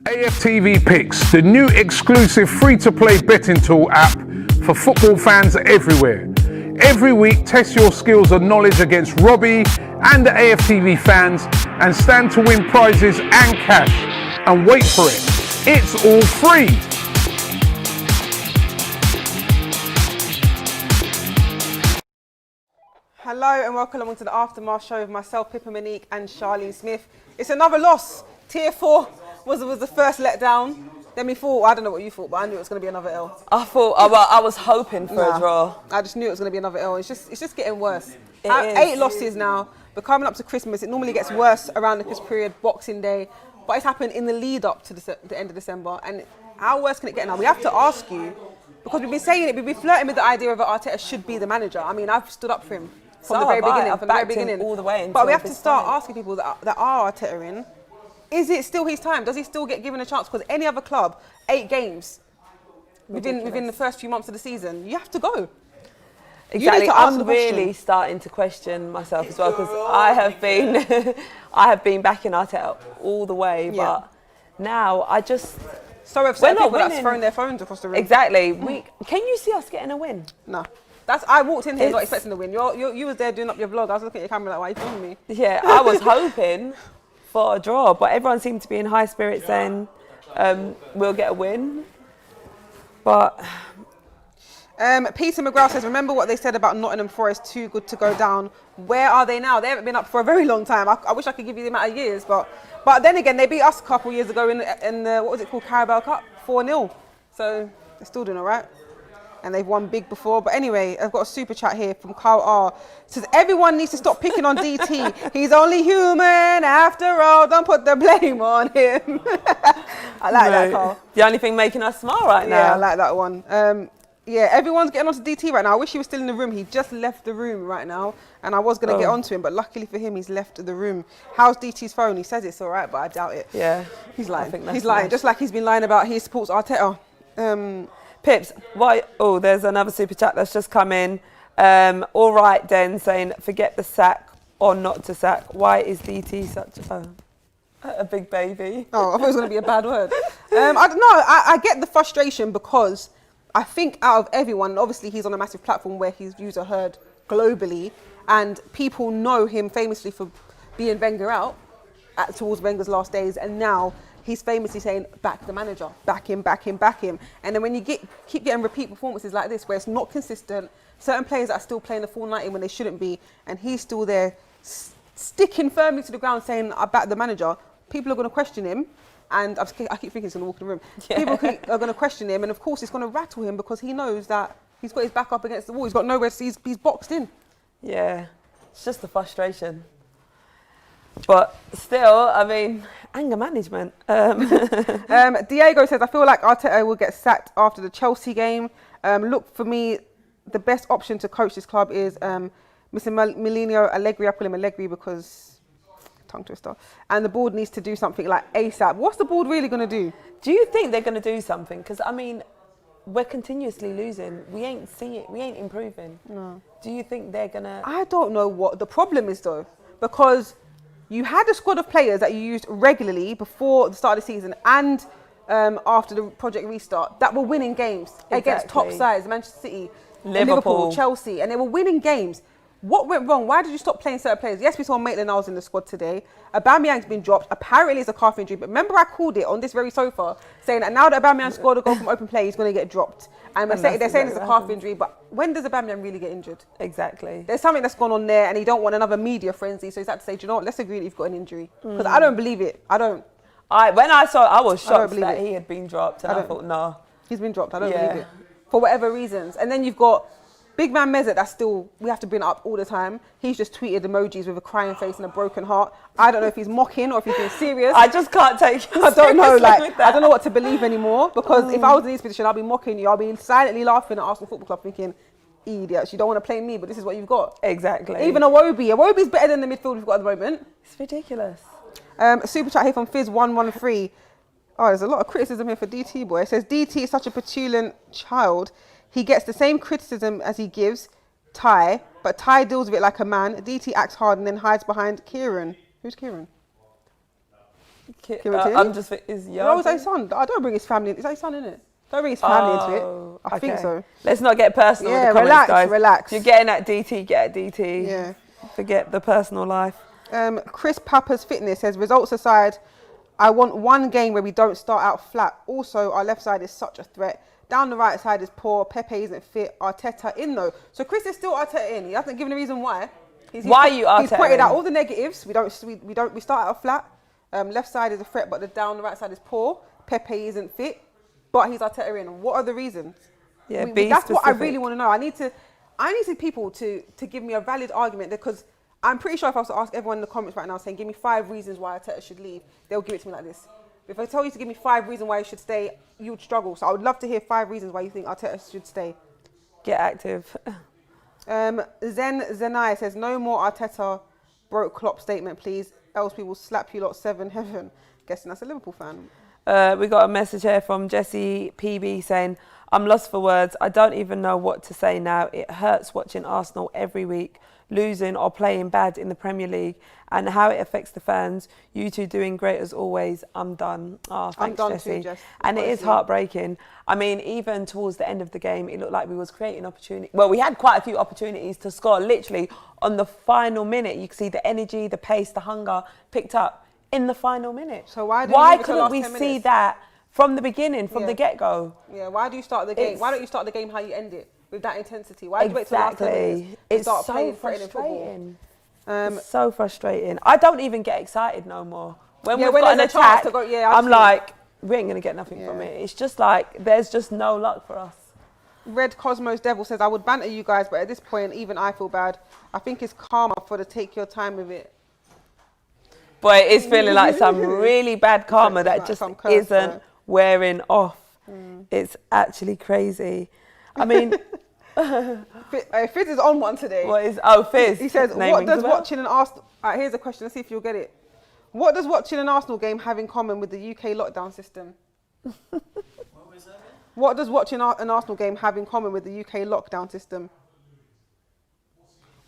AFTV Picks, the new exclusive free-to-play betting tool app for football fans everywhere. Every week, test your skills and knowledge against Robbie and the AFTV fans and stand to win prizes and cash. And wait for it, it's all free. Hello and welcome along to the Aftermath show with myself, Pippa-Charlene and Charlene Smith. It's another loss. Tier 4 was the first letdown. Then we thought, I don't know what you thought, but I knew it was going to be another L. I thought, I was hoping for a draw. I just knew it was going to be another L. It's just getting worse. It is. 8 losses now. We're coming up to Christmas. It normally gets worse around the Christmas period, Boxing Day. But it's happened in the lead up to the end of December. And how worse can it get now? We have to ask you, because we've been saying it, we've been flirting with the idea of Arteta should be the manager. I mean, I've stood up for him from the very beginning. All the way but we have to start asking people that are Arteta in, is it still his time? Does he still get given a chance? Because any other club, 8 games within the first few months of the season, you have to go. Exactly. I'm really starting to question myself as well, because I have been backing Arteta all the way, but now I just... So have some people that's thrown their phones across the room. Exactly. Can you see us getting a win? No. I walked in here not expecting to win. You was there doing up your vlog. I was looking at your camera like, why are you filming me? Yeah, I was hoping for a draw, but everyone seemed to be in high spirits saying we'll get a win. But Peter McGrath says, remember what they said about Nottingham Forest, too good to go down. Where are they now? They haven't been up for a very long time. I wish I could give you the amount of years, but then again, they beat us a couple of years ago in the what was it called, Carabao Cup, 4-0. So they're still doing all right. And they've won big before. But anyway, I've got a super chat here from Carl R. It says, everyone needs to stop picking on DT. He's only human after all. Don't put the blame on him. I like that, Carl. The only thing making us smile right now. Yeah, I like that one. Yeah, everyone's getting onto DT right now. I wish he was still in the room. He just left the room right now. And I was going to get onto him, but luckily for him, he's left the room. How's DT's phone? He says it's all right, but I doubt it. Yeah. He's lying. He's lying, just like he's been lying about he supports Arteta. Pips, why? Oh, there's another super chat that's just come in. All right, Den, saying, forget the sack or not to sack. Why is DT such a big baby? Oh, I thought it was going to be a bad word. I don't know. I get the frustration because I think out of everyone, obviously he's on a massive platform where his views are heard globally, and people know him famously for being Wenger out towards Wenger's last days, and now he's famously saying, back the manager, back him, back him, back him. And then when you keep getting repeat performances like this, where it's not consistent, certain players are still playing the full 90 when they shouldn't be, and he's still there sticking firmly to the ground saying, I back the manager, people are going to question him. And I keep thinking he's going to walk in the room. Yeah. People are going to question him, and of course it's going to rattle him because he knows that he's got his back up against the wall. He's got nowhere to see. He's boxed in. Yeah, it's just the frustration. But still, I mean, anger management. Diego says, I feel like Arteta will get sacked after the Chelsea game. Look, for me, the best option to coach this club is Mr. Mourinho Allegri. I call him Allegri because tongue twister. And the board needs to do something like ASAP. What's the board really going to do? Do you think they're going to do something? Because, I mean, we're continuously losing. We ain't seeing it. We ain't improving. No. Do you think they're going to... I don't know what the problem is, though. Because you had a squad of players that you used regularly before the start of the season and after the project restart that were winning games against top sides, Manchester City, Liverpool, Chelsea, and they were winning games. What went wrong? Why did you stop playing certain players? Yes, we saw Maitland-Niles in the squad today. Aubameyang's been dropped. Apparently it's a calf injury. But remember I called it on this very sofa saying that now that Aubameyang scored a goal from open play, he's going to get dropped. And they're saying it's a calf injury. But when does Aubameyang really get injured? Exactly. There's something that's gone on there and he don't want another media frenzy. So he's had to say, do you know what? Let's agree that you've got an injury. Because I don't believe it. I don't. When I saw it, I was shocked that he had been dropped. And I thought, no. He's been dropped. I don't believe it. For whatever reasons. And then you've got Big Man Mesut, that's still, we have to bring it up all the time. He's just tweeted emojis with a crying face and a broken heart. I don't know if he's mocking or if he's being serious. I just can't take it. I don't know, I don't know what to believe anymore, because if I was in his position, I'll be mocking you. I'll be silently laughing at Arsenal Football Club thinking, idiots, you don't want to play me, but this is what you've got. Exactly. Even Iwobi's better than the midfield we've got at the moment. It's ridiculous. Super chat here from Fizz113. Oh, there's a lot of criticism here for DT, boy. It says, DT is such a petulant child. He gets the same criticism as he gives Ty, but Ty deals with it like a man. DT acts hard and then hides behind Kieran. Who's Kieran? I'm just is No, it's his son. I don't bring his family. It's his son, isn't it? Don't bring his family into it. I think so. Let's not get personal. Yeah, with the relax, comments, guys. relax. If you're getting at DT, get at DT. Yeah. Forget the personal life. Chris Papa's Fitness says, results aside, I want one game where we don't start out flat. Also, our left side is such a threat. Down the right side is poor. Pepe isn't fit. Arteta in though. So Chris is still Arteta in. He hasn't given a reason why. Why are you Arteta? He's pointed out all the negatives. We start out flat. Left side is a threat, but the right side is poor. Pepe isn't fit, but he's Arteta in. What are the reasons? Yeah, that's what I really want to know. I need people to give me a valid argument, because I'm pretty sure if I was to ask everyone in the comments right now saying, give me 5 reasons why Arteta should leave, they'll give it to me like this. If I tell you to give me 5 reasons why he should stay, you would struggle. So I would love to hear 5 reasons why you think Arteta should stay. Get active. Zenai says, no more Arteta broke Klopp statement, please, else we will slap you lot 7 heaven. Guessing that's a Liverpool fan. We got a message here from Jesse PB saying, I'm lost for words. I don't even know what to say now. It hurts watching Arsenal every week, losing or playing bad in the Premier League, and how it affects the fans. You two doing great as always. I'm done. Oh, thanks, I'm done Jesse. too, Jess. And it is heartbreaking. I mean, even towards the end of the game, it looked like we was creating opportunity. Well, we had quite a few opportunities to score. Literally, on the final minute, you could see the energy, the pace, the hunger picked up in the final minute. So why couldn't we see that from the beginning, from the get-go? Yeah, why do you start the game? Why don't you start the game how you end it? With that intensity? Why do you wait till the last 10 minutes and start playing frustrating? It's so frustrating. I don't even get excited no more. When we've when got an there's a chance attack, to go, I'm like, we ain't going to get nothing from it. It's just like, there's just no luck for us. Red Cosmos Devil says, I would banter you guys, but at this point, even I feel bad. I think it's karma for to take your time with it. Boy, it's feeling like some really bad karma that just isn't wearing off. It's actually crazy. I mean... Fizz is on one today. Fizz. He says, what does watching an Arsenal... Alright, here's a question. Let's see if you'll get it. What does watching an Arsenal game have in common with the UK lockdown system? What does watching an Arsenal game have in common with the UK lockdown system?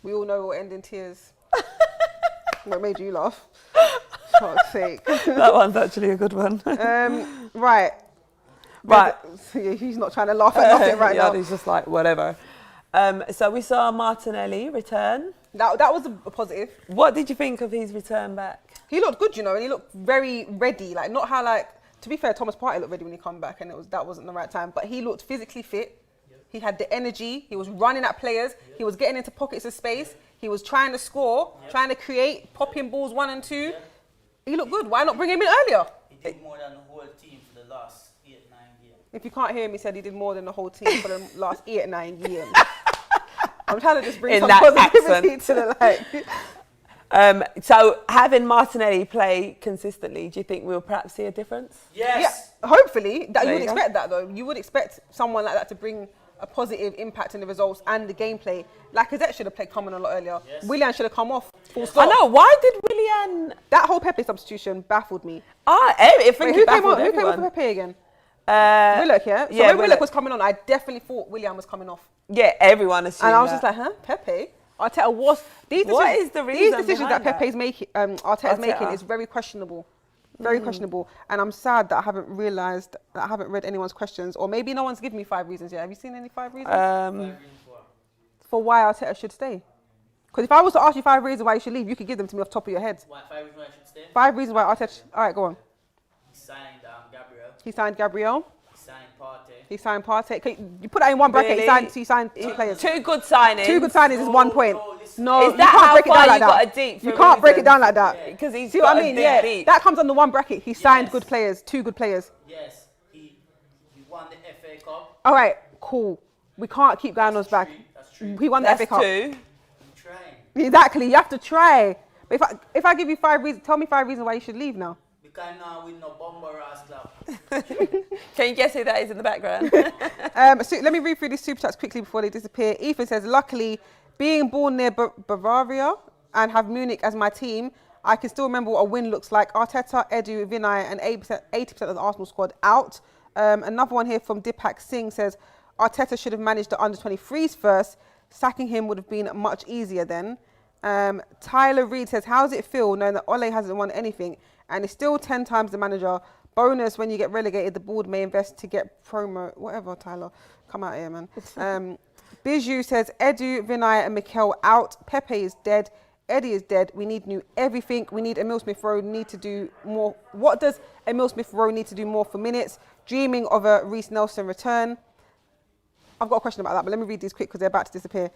We all know it will end in tears. What made you laugh? For fuck's sake. That one's actually a good one. Right. He's not trying to laugh at nothing right now. He's just like, whatever. So we saw Martinelli return. That was a positive. What did you think of his return back? He looked good, and he looked very ready. Like, not how, to be fair, Thomas Partey looked ready when he come back, and that wasn't the right time. But he looked physically fit. Yep. He had the energy. He was running at players. Yep. He was getting into pockets of space. He was trying to score, trying to create, popping balls 1 and 2. Yep. He looked good. Why not bring him in earlier? He did more than the whole team for the last 8-9 years. If you can't hear him, he said he did more than the whole team for the last 8-9 years. I'm trying to just bring some positivity to the light. So having Martinelli play consistently, do you think we'll perhaps see a difference? Yes. Yeah, hopefully. You would expect that, though. You would expect someone like that to bring a positive impact in the results and the gameplay. Lacazette should have come on a lot earlier. Yes. Willian should have come off. Full stop. I know. Why did Willian... That whole Pepe substitution baffled me. I think who came on for Pepe again? Willock, yeah? So when Willock was coming on, I definitely thought Willian was coming off. Yeah, everyone assumed. And I was just like, Pepe? Arteta was... These decisions that Pepe's making, Arteta's making is very questionable. Very questionable. And I'm sad that I haven't realised, that I haven't read anyone's questions. Or maybe no one's given me 5 reasons yet. Have you seen any 5 reasons? For why Arteta should stay? Because if I was to ask you 5 reasons why you should leave, you could give them to me off the top of your head. 5 reasons why I should stay? 5 reasons why Arteta... All right, go on. He signed Gabriel. He signed Gabriel. He signed Partey. You put that in one bracket. Really? He signed 2 players. 2 good signings. 2 good signings is 1 point. No, is that how far you got a deep? You can't break it down like that. Because he's see what I mean? Yeah, that comes under 1 bracket. He signed good players, 2 good players. Yes, he won the FA Cup. All right, cool. We can't keep going on his back. That's true. He won the FA Cup. 2. I'm trying. Exactly, you have to try. But if I give you 5 reasons, tell me 5 reasons why you should leave now. Because now we no bomber ass club. Can you guess who that is in the background? So let me read through these super chats quickly before they disappear. Ethan says, luckily, being born near Bavaria and have Munich as my team, I can still remember what a win looks like. Arteta, Edu, Vinay and 80% of the Arsenal squad out. Another one here from Deepak Singh says, Arteta should have managed the under-23s first. Sacking him would have been much easier then. Tyler Reed says, how does it feel knowing that Ole hasn't won anything and is still 10 times the manager. Bonus, when you get relegated, the board may invest to get promo. Whatever, Tyler. Come out here, man. Bijou says, Edu, Vinay and Mikel out. Pepe is dead. Eddie is dead. We need new everything. We need Emile Smith-Rowe need to do more. What does Emile Smith-Rowe need to do more for minutes? Dreaming of a Reece Nelson return. I've got a question about that, but let me read these quick because they're about to disappear.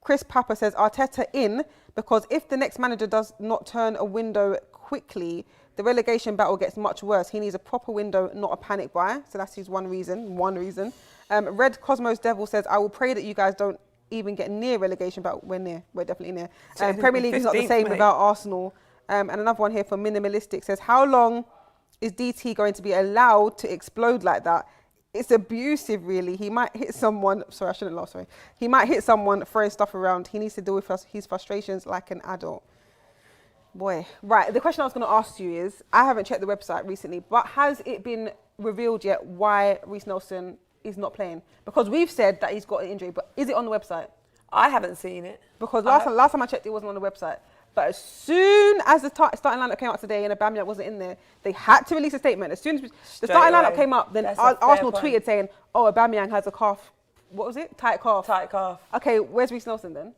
Chris Papa says, Arteta in, because if the next manager does not turn a window quickly, the relegation battle gets much worse. He needs a proper window, not a panic buy. So that's his one reason. Red Cosmos Devil says, I will pray that you guys don't even get near relegation, but we're near. We're definitely near. Premier League is not the same without Arsenal. And another one here for Minimalistic says, how long is DT going to be allowed to explode like that? It's abusive, really. He might hit someone. Sorry, I shouldn't laugh. Sorry. He might hit someone throwing stuff around. He needs to deal with his frustrations like an adult. Boy. Right. The question I was going to ask you is, I haven't checked the website recently, but has it been revealed yet why Reece Nelson is not playing? Because we've said that he's got an injury, but is it on the website? I haven't seen it. Because last time I checked, it wasn't on the website. But as soon as the starting lineup came out today and Aubameyang wasn't in there, they had to release a statement. As soon as the starting lineup came up, then Arsenal tweeted saying, oh, Aubameyang has a calf. What was it? Tight calf. Tight calf. Okay, where's Reece Nelson then?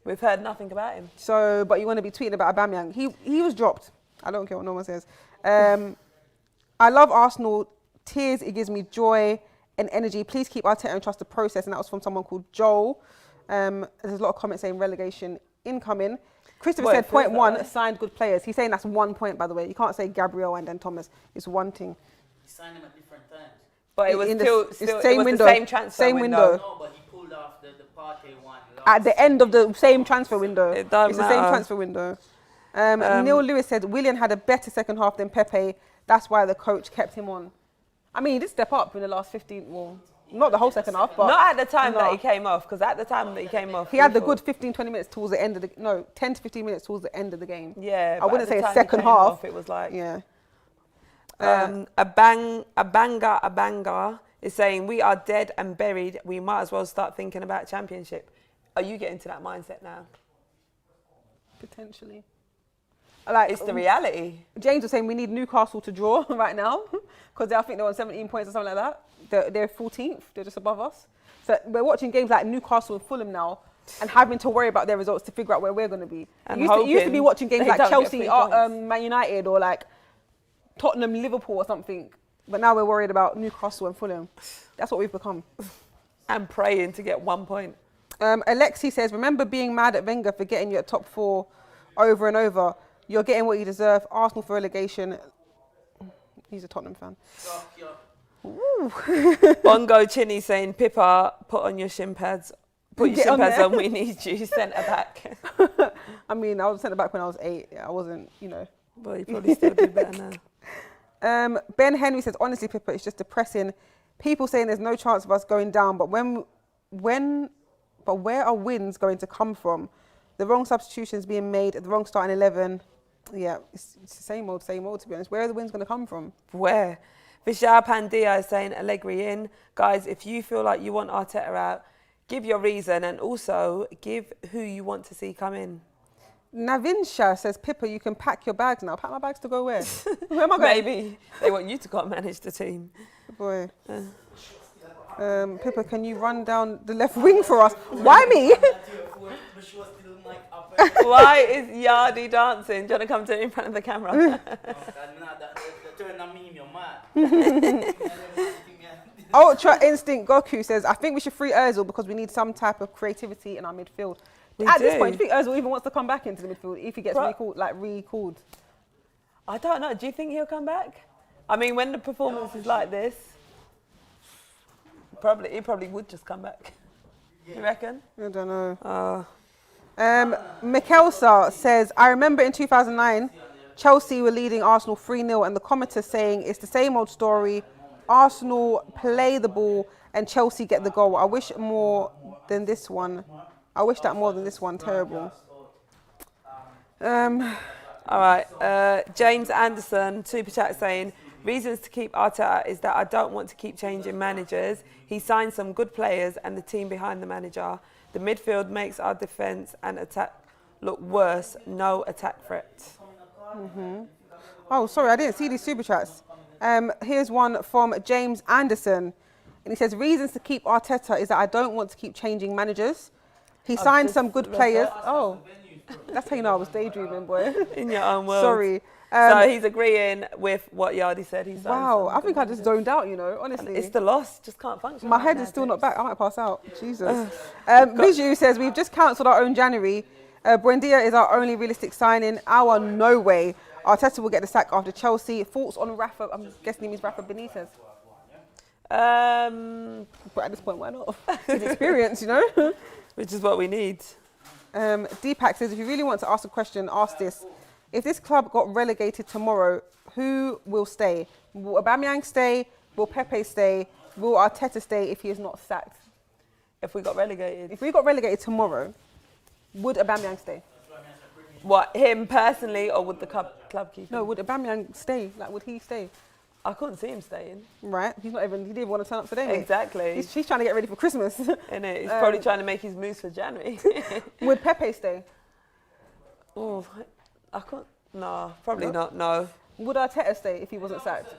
We've heard nothing about him. So, but you want to be tweeting about Aubameyang. He was dropped. I don't care what no one says. I love Arsenal. Tears, it gives me joy and energy. Please keep Arteta and trust the process. And that was from someone called Joel. There's a lot of comments saying relegation incoming. Christopher said point one, signed good players. He's saying that's 1 point, by the way. You can't say Gabriel and then Thomas. It's one thing. He signed him at different times. But it was still same window. The same transfer window. No, but he pulled off the Partey one. At the end of the same transfer window. It's the same transfer window. Neil Lewis said Willian had a better second half than Pepe. That's why the coach kept him on. I mean, he did step up in the last 15, well, not the whole second half, but... Not at the time that he came off, because at the time that he came off... He had the good 15, 20 minutes towards the end of the... No, 10 to 15 minutes towards the end of the game. Yeah, I wouldn't say a second half. Off, it was like... Yeah. A banger is saying, we are dead and buried. We might as well start thinking about championship. Are you getting to that mindset now? Potentially. Like, it's the reality. James was saying we need Newcastle to draw right now because I think they're on 17 points or something like that. They're 14th. They're just above us. So we're watching games like Newcastle and Fulham now and having to worry about their results to figure out where we're going to be. You used to be watching games like Chelsea, Man United or like Tottenham, Liverpool or something. But now we're worried about Newcastle and Fulham. That's what we've become. And praying to get 1 point. Alexi says, remember being mad at Wenger for getting you at top four over and over. You're getting what you deserve. Arsenal for relegation. He's a Tottenham fan. Bongo Chinny saying, Pippa, put on your shin pads. Put your shin pads on. We need you centre back. I mean, I was centre back when I was 8. I wasn't, you know. Well, you probably still do better now. Ben Henry says, honestly, Pippa, it's just depressing. People saying there's no chance of us going down, but where are wins going to come from? The wrong substitutions being made, the wrong starting 11. Yeah, it's the same old, to be honest. Where are the wins going to come from? Where? Vishal Pandya is saying Allegri in. Guys, if you feel like you want Arteta out, give your reason and also give who you want to see come in. Navinsha says, Pippa, you can pack your bags now. Pack my bags to go where? Where am I going? Maybe. They want you to go and manage the team. Boy. Pippa, can you run down the left wing for us? Why me? Why is Yardi dancing? Do you want to come to in front of the camera? Ultra Instinct Goku says, I think we should free Ozil because we need some type of creativity in our midfield. At this point, do you think Ozil even wants to come back into the midfield if he gets recalled? I don't know. Do you think he'll come back? I mean, when the performance is like this, he probably would just come back. You reckon? I don't know. Mikelsa says, I remember in 2009, Chelsea were leading Arsenal 3-0 and the commentators saying it's the same old story. Arsenal play the ball and Chelsea get the goal. I wish more than this one. I wish that more than this one. Terrible. All right. James Anderson, Super Chat saying, reasons to keep Arteta is that I don't want to keep changing managers. He signed some good players and the team behind the manager. The midfield makes our defence and attack look worse. No attack threat. Oh, sorry, I didn't see these super chats. Here's one from James Anderson. And he says, reasons to keep Arteta is that I don't want to keep changing managers. He signed some good players. Oh, that's how you know I was daydreaming, boy. In your own world. Sorry. So he's agreeing with what Yardi said. He's Wow, I think I just zoned out, you know, honestly. It's the loss, just can't function. My head is still not back. I might pass out. Jesus. Biju says, we've just cancelled our own January. Buendia is our only realistic signing. No way. Arteta will get the sack after Chelsea. Thoughts on Rafa? I'm guessing he means Rafa Benitez. But at this point, why not? His experience, you know? Which is what we need. Deepak says, if you really want to ask a question, ask this. If this club got relegated tomorrow, who will stay? Will Aubameyang stay? Will Pepe stay? Will Arteta stay if he is not sacked? If we got relegated. If we got relegated tomorrow, would Aubameyang stay? What, him personally, or would the club keep him? No, would Aubameyang stay? Like, would he stay? I couldn't see him staying. Right. He didn't even want to turn up today. Exactly. He's trying to get ready for Christmas. Innit? He's probably trying to make his moves for January. Would Pepe stay? Oh, I can't. No, probably not. No. Would Arteta stay if he wasn't sacked?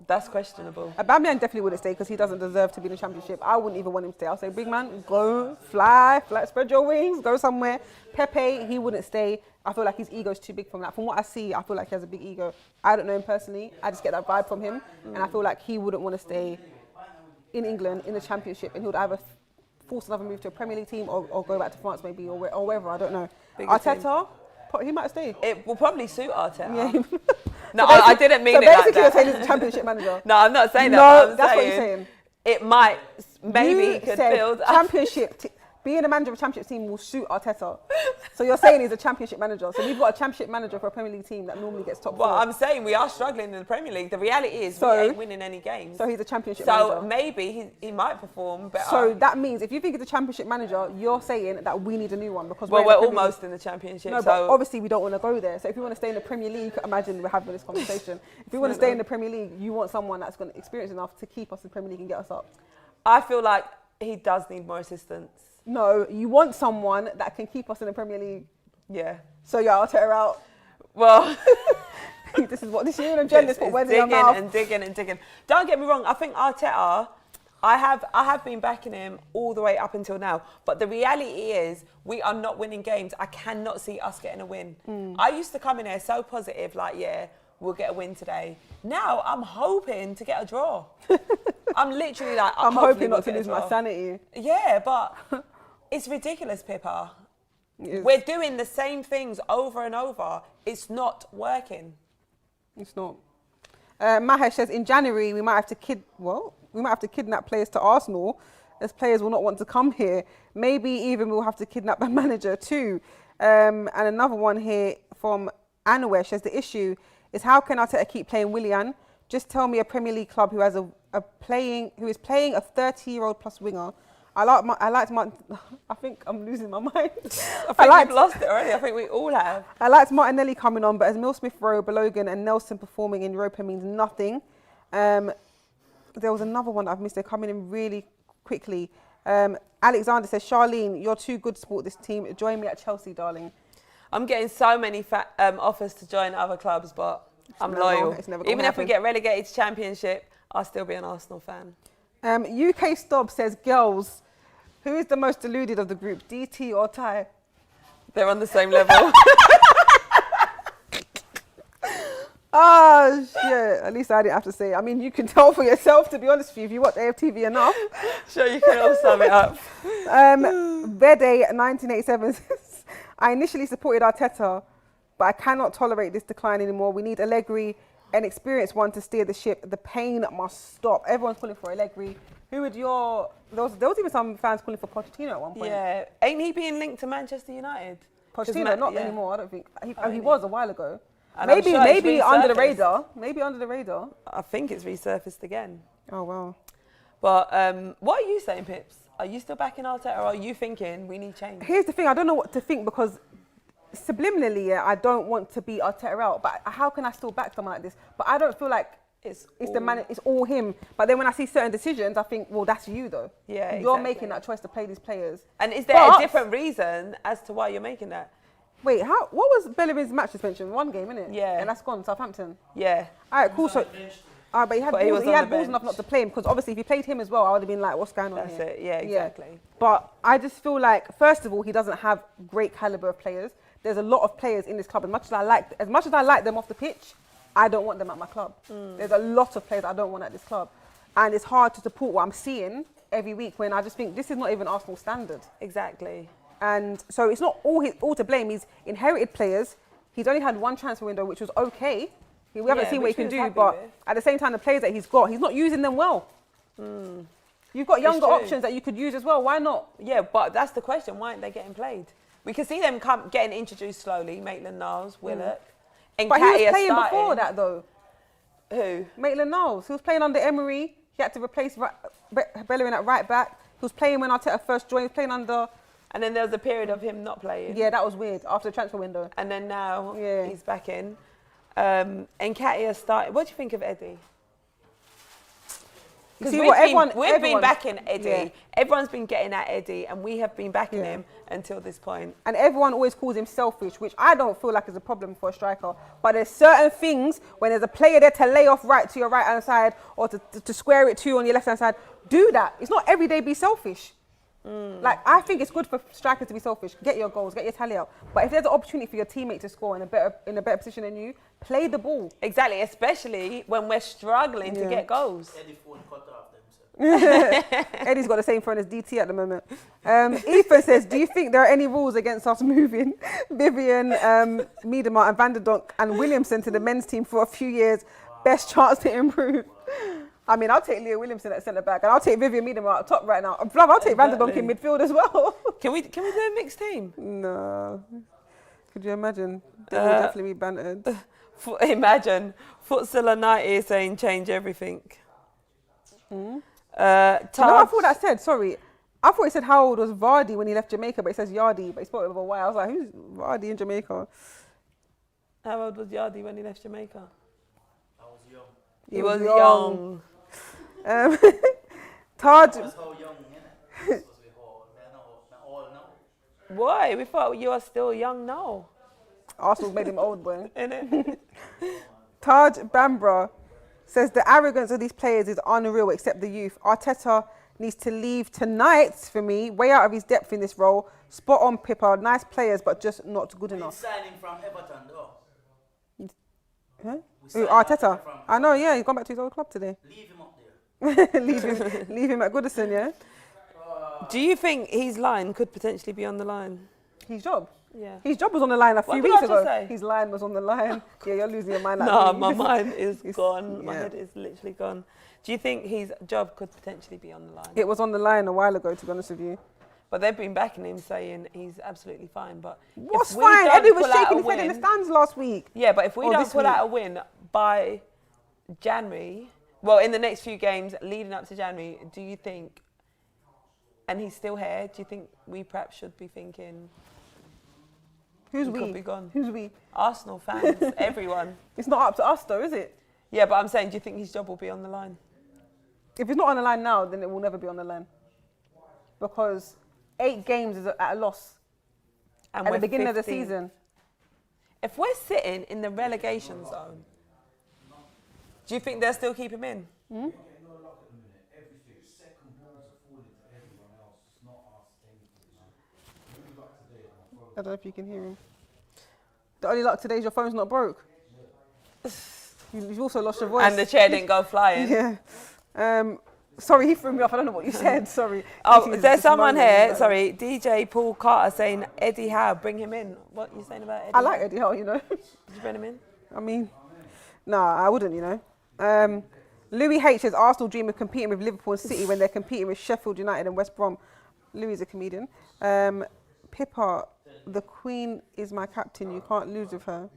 That's questionable. Aubameyang definitely wouldn't stay because he doesn't deserve to be in the Championship. I wouldn't even want him to stay. I'll say, big man, go, fly, spread your wings, go somewhere. Pepe, he wouldn't stay. I feel like his ego's too big from that. From what I see, I feel like he has a big ego. I don't know him personally. I just get that vibe from him. And I feel like he wouldn't want to stay in England in the Championship, and he would either force another move to a Premier League team or go back to France maybe or wherever. I don't know. Arteta, he might stay. It will probably suit Arteta. Yeah. No, I didn't mean it like that. So basically you're saying he's a Championship manager. No, I'm not saying that. No, that's what you're saying. It might, maybe You he could said build being a manager of a Championship team will suit Arteta. So you're saying he's a Championship manager. So we've got a Championship manager for a Premier League team that normally gets top 4. Well, I'm saying we are struggling in the Premier League. The reality is we ain't winning any games. So he's a Championship manager. So maybe he might perform better. So that means if you think he's a Championship manager, you're saying that we need a new one because we're we're almost in the Championship. No, but obviously we don't want to go there. So if you want to stay in the Premier League, imagine we're having this conversation. If we want to stay in the Premier League, you want someone that's going to experience enough to keep us in the Premier League and get us up. I feel like he does need more assistance. No, you want someone that can keep us in the Premier League. Yeah. So yeah, I'll tear her out. Well, this is what this year and gender put words in your digging mouth. and digging and digging. Don't get me wrong. I think Arteta, I have been backing him all the way up until now. But the reality is, we are not winning games. I cannot see us getting a win. I used to come in here so positive, like, yeah, we'll get a win today. Now I'm hoping to get a draw. I'm literally like, I'm hoping not to lose my sanity. Yeah, but it's ridiculous, Pippa. We're doing the same things over and over. It's not working. It's not. Mahesh says in January we might have to kidnap players to Arsenal, as players will not want to come here. Maybe even we'll have to kidnap a manager too. And another one here from Anouesh says the issue is how can Arteta keep playing Willian? Just tell me a Premier League club who has who is playing a 30-year-old plus winger. I think I'm losing my mind. I think we've lost it already. I think we all have. I liked Martinelli coming on, but as Emile Smith-Rowe, Balogun and Nelson performing in Europa means nothing. There was another one that I've missed. They're coming in really quickly. Alexander says, Charlene, you're too good to support this team. Join me at Chelsea, darling. I'm getting so many offers to join other clubs, but I'm loyal. Even if we get relegated to Championship, I'll still be an Arsenal fan. UK Stob says, girls, who is the most deluded of the group, DT or Ty? They're on the same level. Oh, shit. At least I didn't have to say it. I mean, you can tell for yourself, to be honest with you, if you watch AFTV enough. Sure, you can all sum it up. Bede 1987 says, I initially supported Arteta, but I cannot tolerate this decline anymore. We need Allegri, an experienced one to steer the ship. The pain must stop. Everyone's calling for Allegri. Who would your... There was even some fans calling for Pochettino at one point. Yeah. Ain't he being linked to Manchester United? Pochettino, not anymore, I don't think. He was a while ago. And maybe under the radar. Maybe under the radar. I think it's resurfaced again. Oh, wow. But what are you saying, Pips? Are you still backing Arteta, or are you thinking we need change? Here's the thing. I don't know what to think because subliminally, I don't want to be Arteta out. But how can I still back someone like this? But I don't feel like it's all him. But then when I see certain decisions, I think, well, that's you though. Yeah, You're making that choice to play these players. And is there a different reason as to why you're making that? Wait, what was Bellerin's match suspension? 1 game, innit? Yeah. And that's gone, Southampton. Yeah. All right, cool. So, but he had But he balls, was he on had the balls bench. enough not to play him, because obviously if he played him as well, I would have been like, what's going on That's here? it. Yeah, exactly. But I just feel like, first of all, he doesn't have great caliber of players. There's a lot of players in this club. As much as I like them off the pitch, I don't want them at my club. There's a lot of players I don't want at this club. And it's hard to support what I'm seeing every week when I just think this is not even Arsenal standard. Exactly. And so it's not all to blame. He's inherited players. He's only had 1 transfer window, which was okay. We haven't seen what he can do, but at the same time, the players that he's got, he's not using them well. You've got younger options that you could use as well. Why not? Yeah, but that's the question. Why aren't they getting played? We can see them getting introduced slowly. Maitland-Niles, Willock. And But he was Nketiah playing starting. before that, though. Who? Maitland-Niles. He was playing under Emery. He had to replace Bellerin at right back. He was playing when Arteta first joined. He was playing under... And then there was a period of him not playing. Yeah, that was weird, after the transfer window. And then now Yeah. he's back in. And Nketiah started. What do you think of Eddie? Because we've been backing Eddie. Yeah. Everyone's been getting at Eddie, and we have been backing Yeah. him until this point. And everyone always calls him selfish, which I don't feel like is a problem for a striker. But there's certain things, when there's a player there to lay off right to your right-hand side or to square it to you on your left-hand side, do that. It's not every day be selfish. Like, I think it's good for strikers to be selfish. Get your goals, get your tally out. But if there's an opportunity for your teammate to score in a better position than you, play the ball. Exactly, especially when we're struggling to get goals. Eddie phone cut off themselves. Eddie's got the same phone as DT at the moment. Ethan says, do you think there are any rules against us moving Vivian, Miedema and Van der Donk and Williamson to the men's team for a few years? Best chance to improve. I mean, I'll take Leo Williamson at centre-back and I'll take Vivian Miedema at top right now. I'll take Van der Donk in midfield as well. Can we do a mixed team? No. Could you imagine? They will definitely be bantered. Imagine. Futsal 90 is saying change everything. No, I thought that said, sorry. I thought it said how old was Vardy when he left Jamaica, but it says Yardi, but he spelled it with a Y. I was like, who's Vardy in Jamaica? How old was Yardi when he left Jamaica? I was young. He was young. Taj. That's how young, innit? This was before. They're all now. Why? We thought you are still young now. Arsenal made him old, boy. Innit? Taj Bambra says the arrogance of these players is unreal, except the youth. Arteta needs to leave tonight for me. Way out of his depth in this role. Spot on, Pippa. Nice players, but just not good He's enough. signing from Everton, though. Huh? We Who, signed Arteta? from- I know, yeah, he's gone back to his old club today. Leave him up there. leave him at Goodison, yeah? Do you think his line could potentially be on the line? His job? Yeah. His job was on the line a few What did weeks I just ago. say? His line was on the line. Yeah, you're losing your mind. Like No, me. my mind is It's- gone. My yeah. head is literally gone. Do you think his job could potentially be on the line? It was on the line a while ago, to be honest with you. But they've been backing him, saying he's absolutely fine. But What's if we fine? don't Eddie was pull out shaking a his head in the win- stands last week. Yeah, but if we Or don't this pull out a week. win by January, well, in the next few games leading up to January, do you think, and he's still here, do you think we perhaps should be thinking Who's he we? could be gone? Who's we? Arsenal fans, everyone. It's not up to us though, is it? Yeah, but I'm saying, do you think his job will be on the line? If it's not on the line now, then it will never be on the line. Because 8 games is at a loss And at we're the beginning of the 15th. season. If we're sitting in the relegation zone, do you think they'll still keep him in? I don't know if you can hear him. The only luck today is your phone's not broke. You've also lost your voice. And the chair didn't go flying. Yeah. Sorry, he threw me off. I don't know what you said. Sorry. Oh, He's there's just someone moaning here, about it. sorry, DJ Paul Carter saying, Eddie Howe, bring him in. What are you saying about Eddie? I like Eddie Howe, you know. Did you bring him in? I mean, nah, I wouldn't, you know. Louis H says Arsenal dream of competing with Liverpool and City when they're competing with Sheffield United and West Brom. Louis is a comedian. Pippa, the Queen is my captain. You can't lose with her.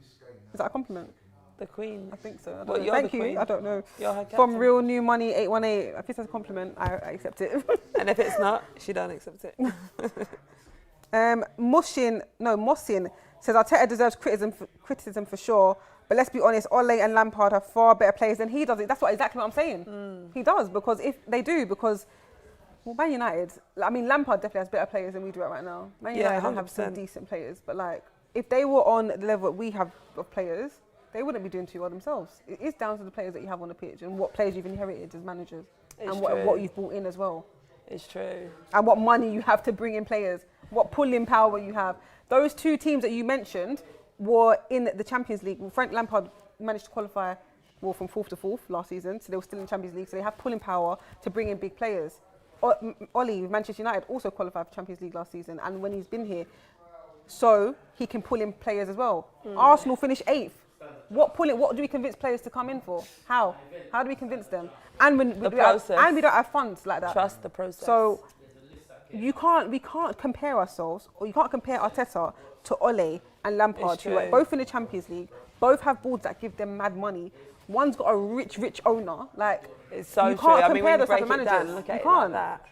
Is that a compliment? The Queen. I think so. I don't Well, know. you're Thank the you. Queen. I don't know. You're her From captain. Real New Money 818. If it's a compliment, I accept it. And if it's not, she don't accept it. Mosin says Arteta deserves criticism for sure, but let's be honest, Ole and Lampard have far better players than he does. That's exactly what I'm saying. He does, because well, Man United, I mean, Lampard definitely has better players than we do right now. Man Yeah, United don't have some 100%. decent players, but like, if they were on the level that we have of players, they wouldn't be doing too well themselves. It is down to the players that you have on the pitch and what players you've inherited as managers and what you've brought in as well. It's true. And what money you have to bring in players, what pulling power you have. Those two teams that you mentioned were in the Champions League. Well, Frank Lampard managed to qualify from 4th to 4th last season, so they were still in the Champions League, so they have pulling power to bring in big players. Ollie with Manchester United also qualified for Champions League last season, and when he's been here, so he can pull in players as well. Arsenal finished 8th. What do we convince players to come in for? How do we convince them? And we don't have funds like that. Trust the process. So we can't compare ourselves, or you can't compare Arteta to Ole and Lampard, who are both in the Champions League, both have boards that give them mad money. One's got a rich owner. Like, it's so you true. can't I mean, compare when you those type of break it managers. down, look at you it can't. like that.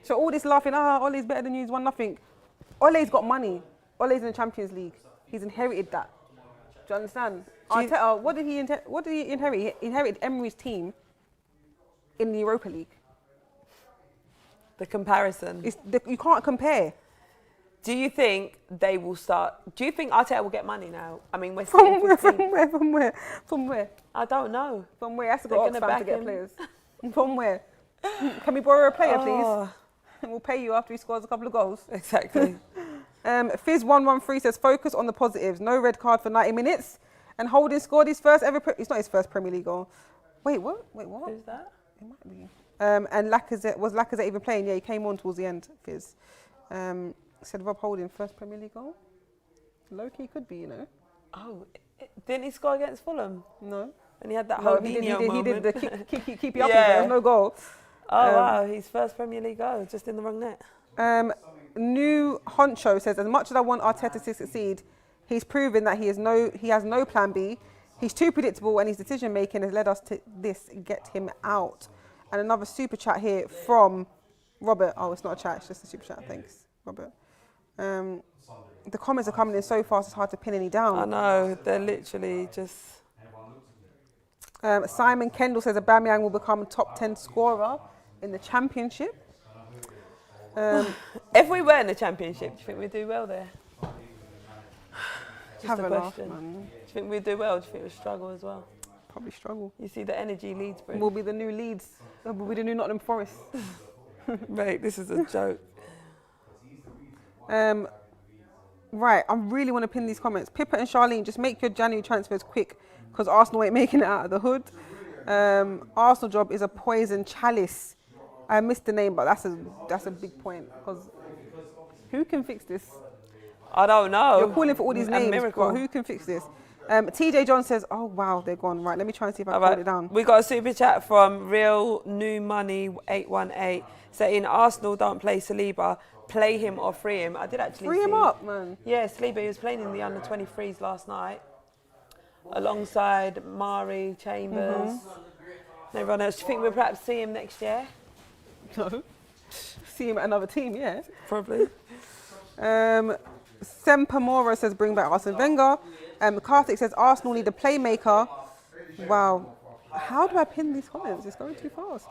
So all this laughing, Ole's better than you, he's won nothing. Ole's got money. Ole's in the Champions League. He's inherited that. Do you understand? Arteta, what did he inherit? He inherited Emery's team in the Europa League. The comparison. You can't compare. Do you think they will start? Do you think Arteta will get money now? I mean, we're From where? I don't know. From where? Has to go They're Oxfam to get players. From where? Can we borrow a player, please? And we'll pay you after he scores a couple of goals. Exactly. Fizz113 says, focus on the positives. No red card for 90 minutes. And Holding scored his first ever... It's not his first Premier League goal. Wait, what? Who's that? It might be. And Lacazette even playing? Yeah, he came on towards the end, Fizz. Said Rob Holding, first Premier League goal. Low-key could be, you know. Oh, didn't he score against Fulham? No. And he had that No, Holdinho he moment. did the keep you up. There was no goal. Oh, wow, his first Premier League goal, just in the wrong net. New Honcho says, as much as I want Arteta to succeed, he's proven that he has no plan B. He's too predictable, and his decision making has led us to this. Get him out. And another super chat here from Robert. Oh, it's not a chat; it's just a super chat. Thanks, Robert. The comments are coming in so fast; it's hard to pin any down. I know, they're literally just. Simon Kendall says Aubameyang will become a top 10 scorer in the Championship. If we were in the Championship, do you think we'd do well there? Just Have a a laugh, question. man. Do you think we'd do well? Do you think we'd struggle as well? Probably struggle. You see the energy Leeds bring. We'll be the new Leeds. We'll be the new Nottingham Forest. Mate, this is a joke. Right, I really want to pin these comments. Pippa and Charlene, just make your January transfers quick because Arsenal ain't making it out of the hood. Arsenal job is a poison chalice. I missed the name, but that's a big point because who can fix this? I don't know. You're calling for all these names, miracle. but who can fix this? TJ John says, oh wow, they're gone. Right, let me try and see if I can hold it down. We got a super chat from Real New Money 818 saying Arsenal don't play Saliba, play him or free him. I did actually Free him up, man. Yeah, Saliba, he was playing in the under-23s last night alongside Mari, Chambers, and everyone else. Do you think we'll perhaps see him next year? No. See him at another team, yeah. Probably. Semper Mora says bring back Arsene Wenger. Karthik says Arsenal need a playmaker. Wow. How do I pin these comments? It's going too fast.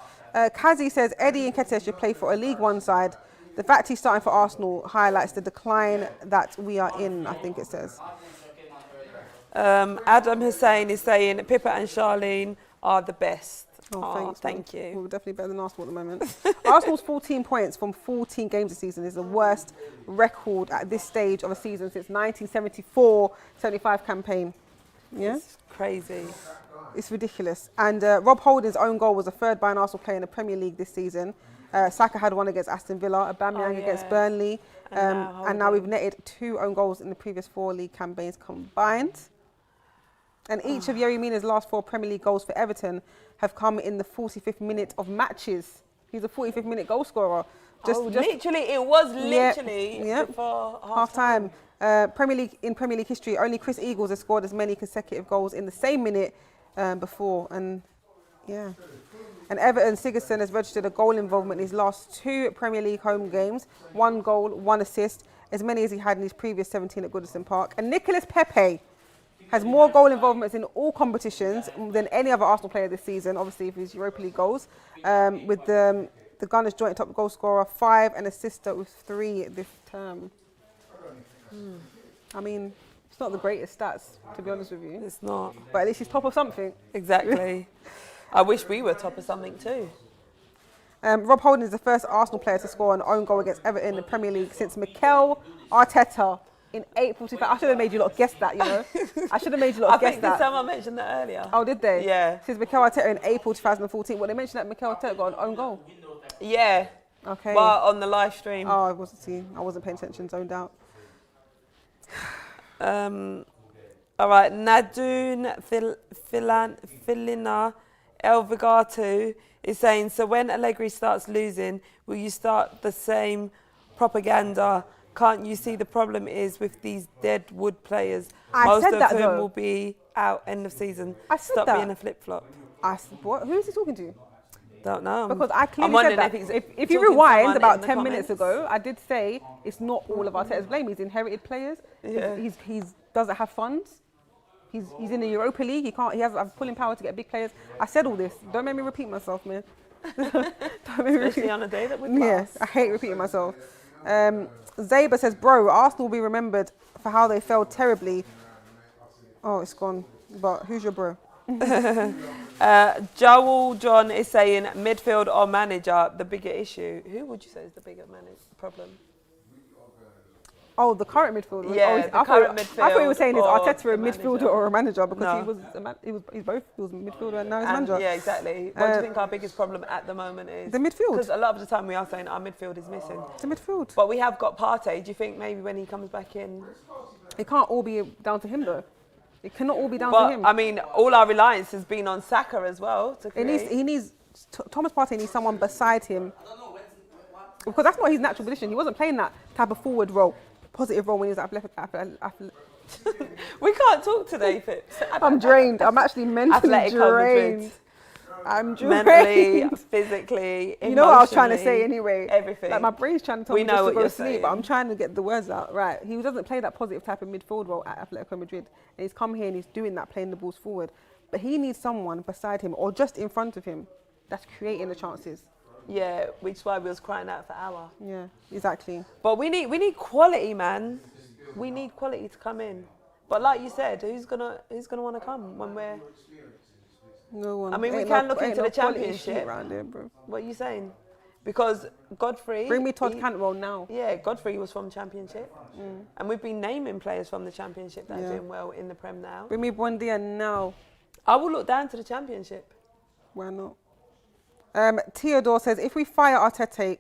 Kazi says Eddie Nketiah should play for a League One side. The fact he's starting for Arsenal highlights the decline that we are in, I think it says. Adam Hussein is saying Pippa and Charlene are the best. Oh, thank you. We're definitely better than Arsenal at the moment. Arsenal's 14 points from 14 games this season is the worst record at this stage of a season since 1974-75 campaign. Yeah? It's crazy. It's ridiculous. And Rob Holding's own goal was a third by an Arsenal player in the Premier League this season. Saka had one against Aston Villa, Aubameyang against Burnley. And now we've netted 2 own goals in the previous 4 league campaigns combined. And each of Yerry Mina's last 4 Premier League goals for Everton have come in the 45th minute of matches. He's a 45th minute goal scorer. Literally, it was literally before half time. Premier League history, only Chris Eagles has scored as many consecutive goals in the same minute before. And yeah. And Everton Sigurdsson has registered a goal involvement in his last 2 Premier League home games. 1 goal, 1 assist, as many as he had in his previous 17 at Goodison Park. And Nicolas Pepe has more goal involvements in all competitions than any other Arsenal player this season, obviously for his Europa League goals, with the Gunners joint top goal scorer, 5 and assister with 3 this term. I mean, it's not the greatest stats, to be honest with you. It's not. But at least he's top of something. Exactly. I wish we were top of something too. Rob Holding is the first Arsenal player to score an own goal against Everton in the Premier League since Mikel Arteta in April 2000. I should have made you lot guess that, you know. I should have made you lot guess I that. think someone mentioned that earlier. Oh, did they? Yeah. Since Mikel Arteta in April 2014. Well, they mentioned that Mikel Arteta got an own goal. Yeah. Okay. But on the live stream. Oh, I wasn't paying attention, zoned out. All right, Nadun Filina Elvigatu is saying, so when Allegri starts losing, will you start the same propaganda? Can't you see the problem is with these dead wood players? Most of whom will be out end of season. Stop being a flip-flop. What? Who is he talking to? Don't know. Because I clearly said that. If you rewind about 10 minutes ago, I did say it's not all of Arteta's blame. He's inherited players. Yeah. He doesn't have funds. He's in the Europa League. He has pulling power to get big players. I said all this. Don't make me repeat myself, man. Especially on a day that we're class. Yes, I hate repeating myself. Zaber says, bro, Arsenal will be remembered for how they failed terribly. Oh, it's gone. But who's your bro? Joel John is saying midfield or manager, the bigger issue. Who would you say is the bigger problem? Oh, the current midfielder. Yeah, the current midfield. I thought you were saying is Arteta a manager. midfielder or a manager because No. he's both. He was a midfielder and now he's a manager. Yeah, exactly. What do you think our biggest problem at the moment is? The midfield. Because a lot of the time we are saying our midfield is missing. The midfield. But we have got Partey. Do you think maybe when he comes back in? It can't all be down to him though. It cannot all be down to him. I mean, all our reliance has been on Saka as well. To create. He needs Thomas Partey needs someone beside him because that's not his natural position. He wasn't playing that type of forward role, positive role when he was at We can't talk today, Phipps. I'm drained. I'm actually mentally drained. I'm drained. Mentally, physically, emotionally. You know what I was trying to say anyway. Everything. Like my brain's trying to tell me know just to what go you're to sleep, saying. but I'm trying to get the words out. Right. He doesn't play that positive type of midfield role at Atletico Madrid. And he's come here and he's doing that, playing the balls forward. But he needs someone beside him or just in front of him that's creating the chances. Yeah, which is why we was crying out for hour. Yeah, exactly. But we need quality, man. We need quality to come in. But like you said, who's gonna want to come when we're? No one. I mean, we Ain't can look ain't into the quality championship. shit around here, bro. What are you saying? Because Godfrey. Bring me Todd Cantwell now. Yeah, Godfrey was from Championship, and we've been naming players from the Championship that are doing well in the Prem now. Bring me Buendia now. I will look down to the Championship. Why not? Theodore says, if we fire Arteta,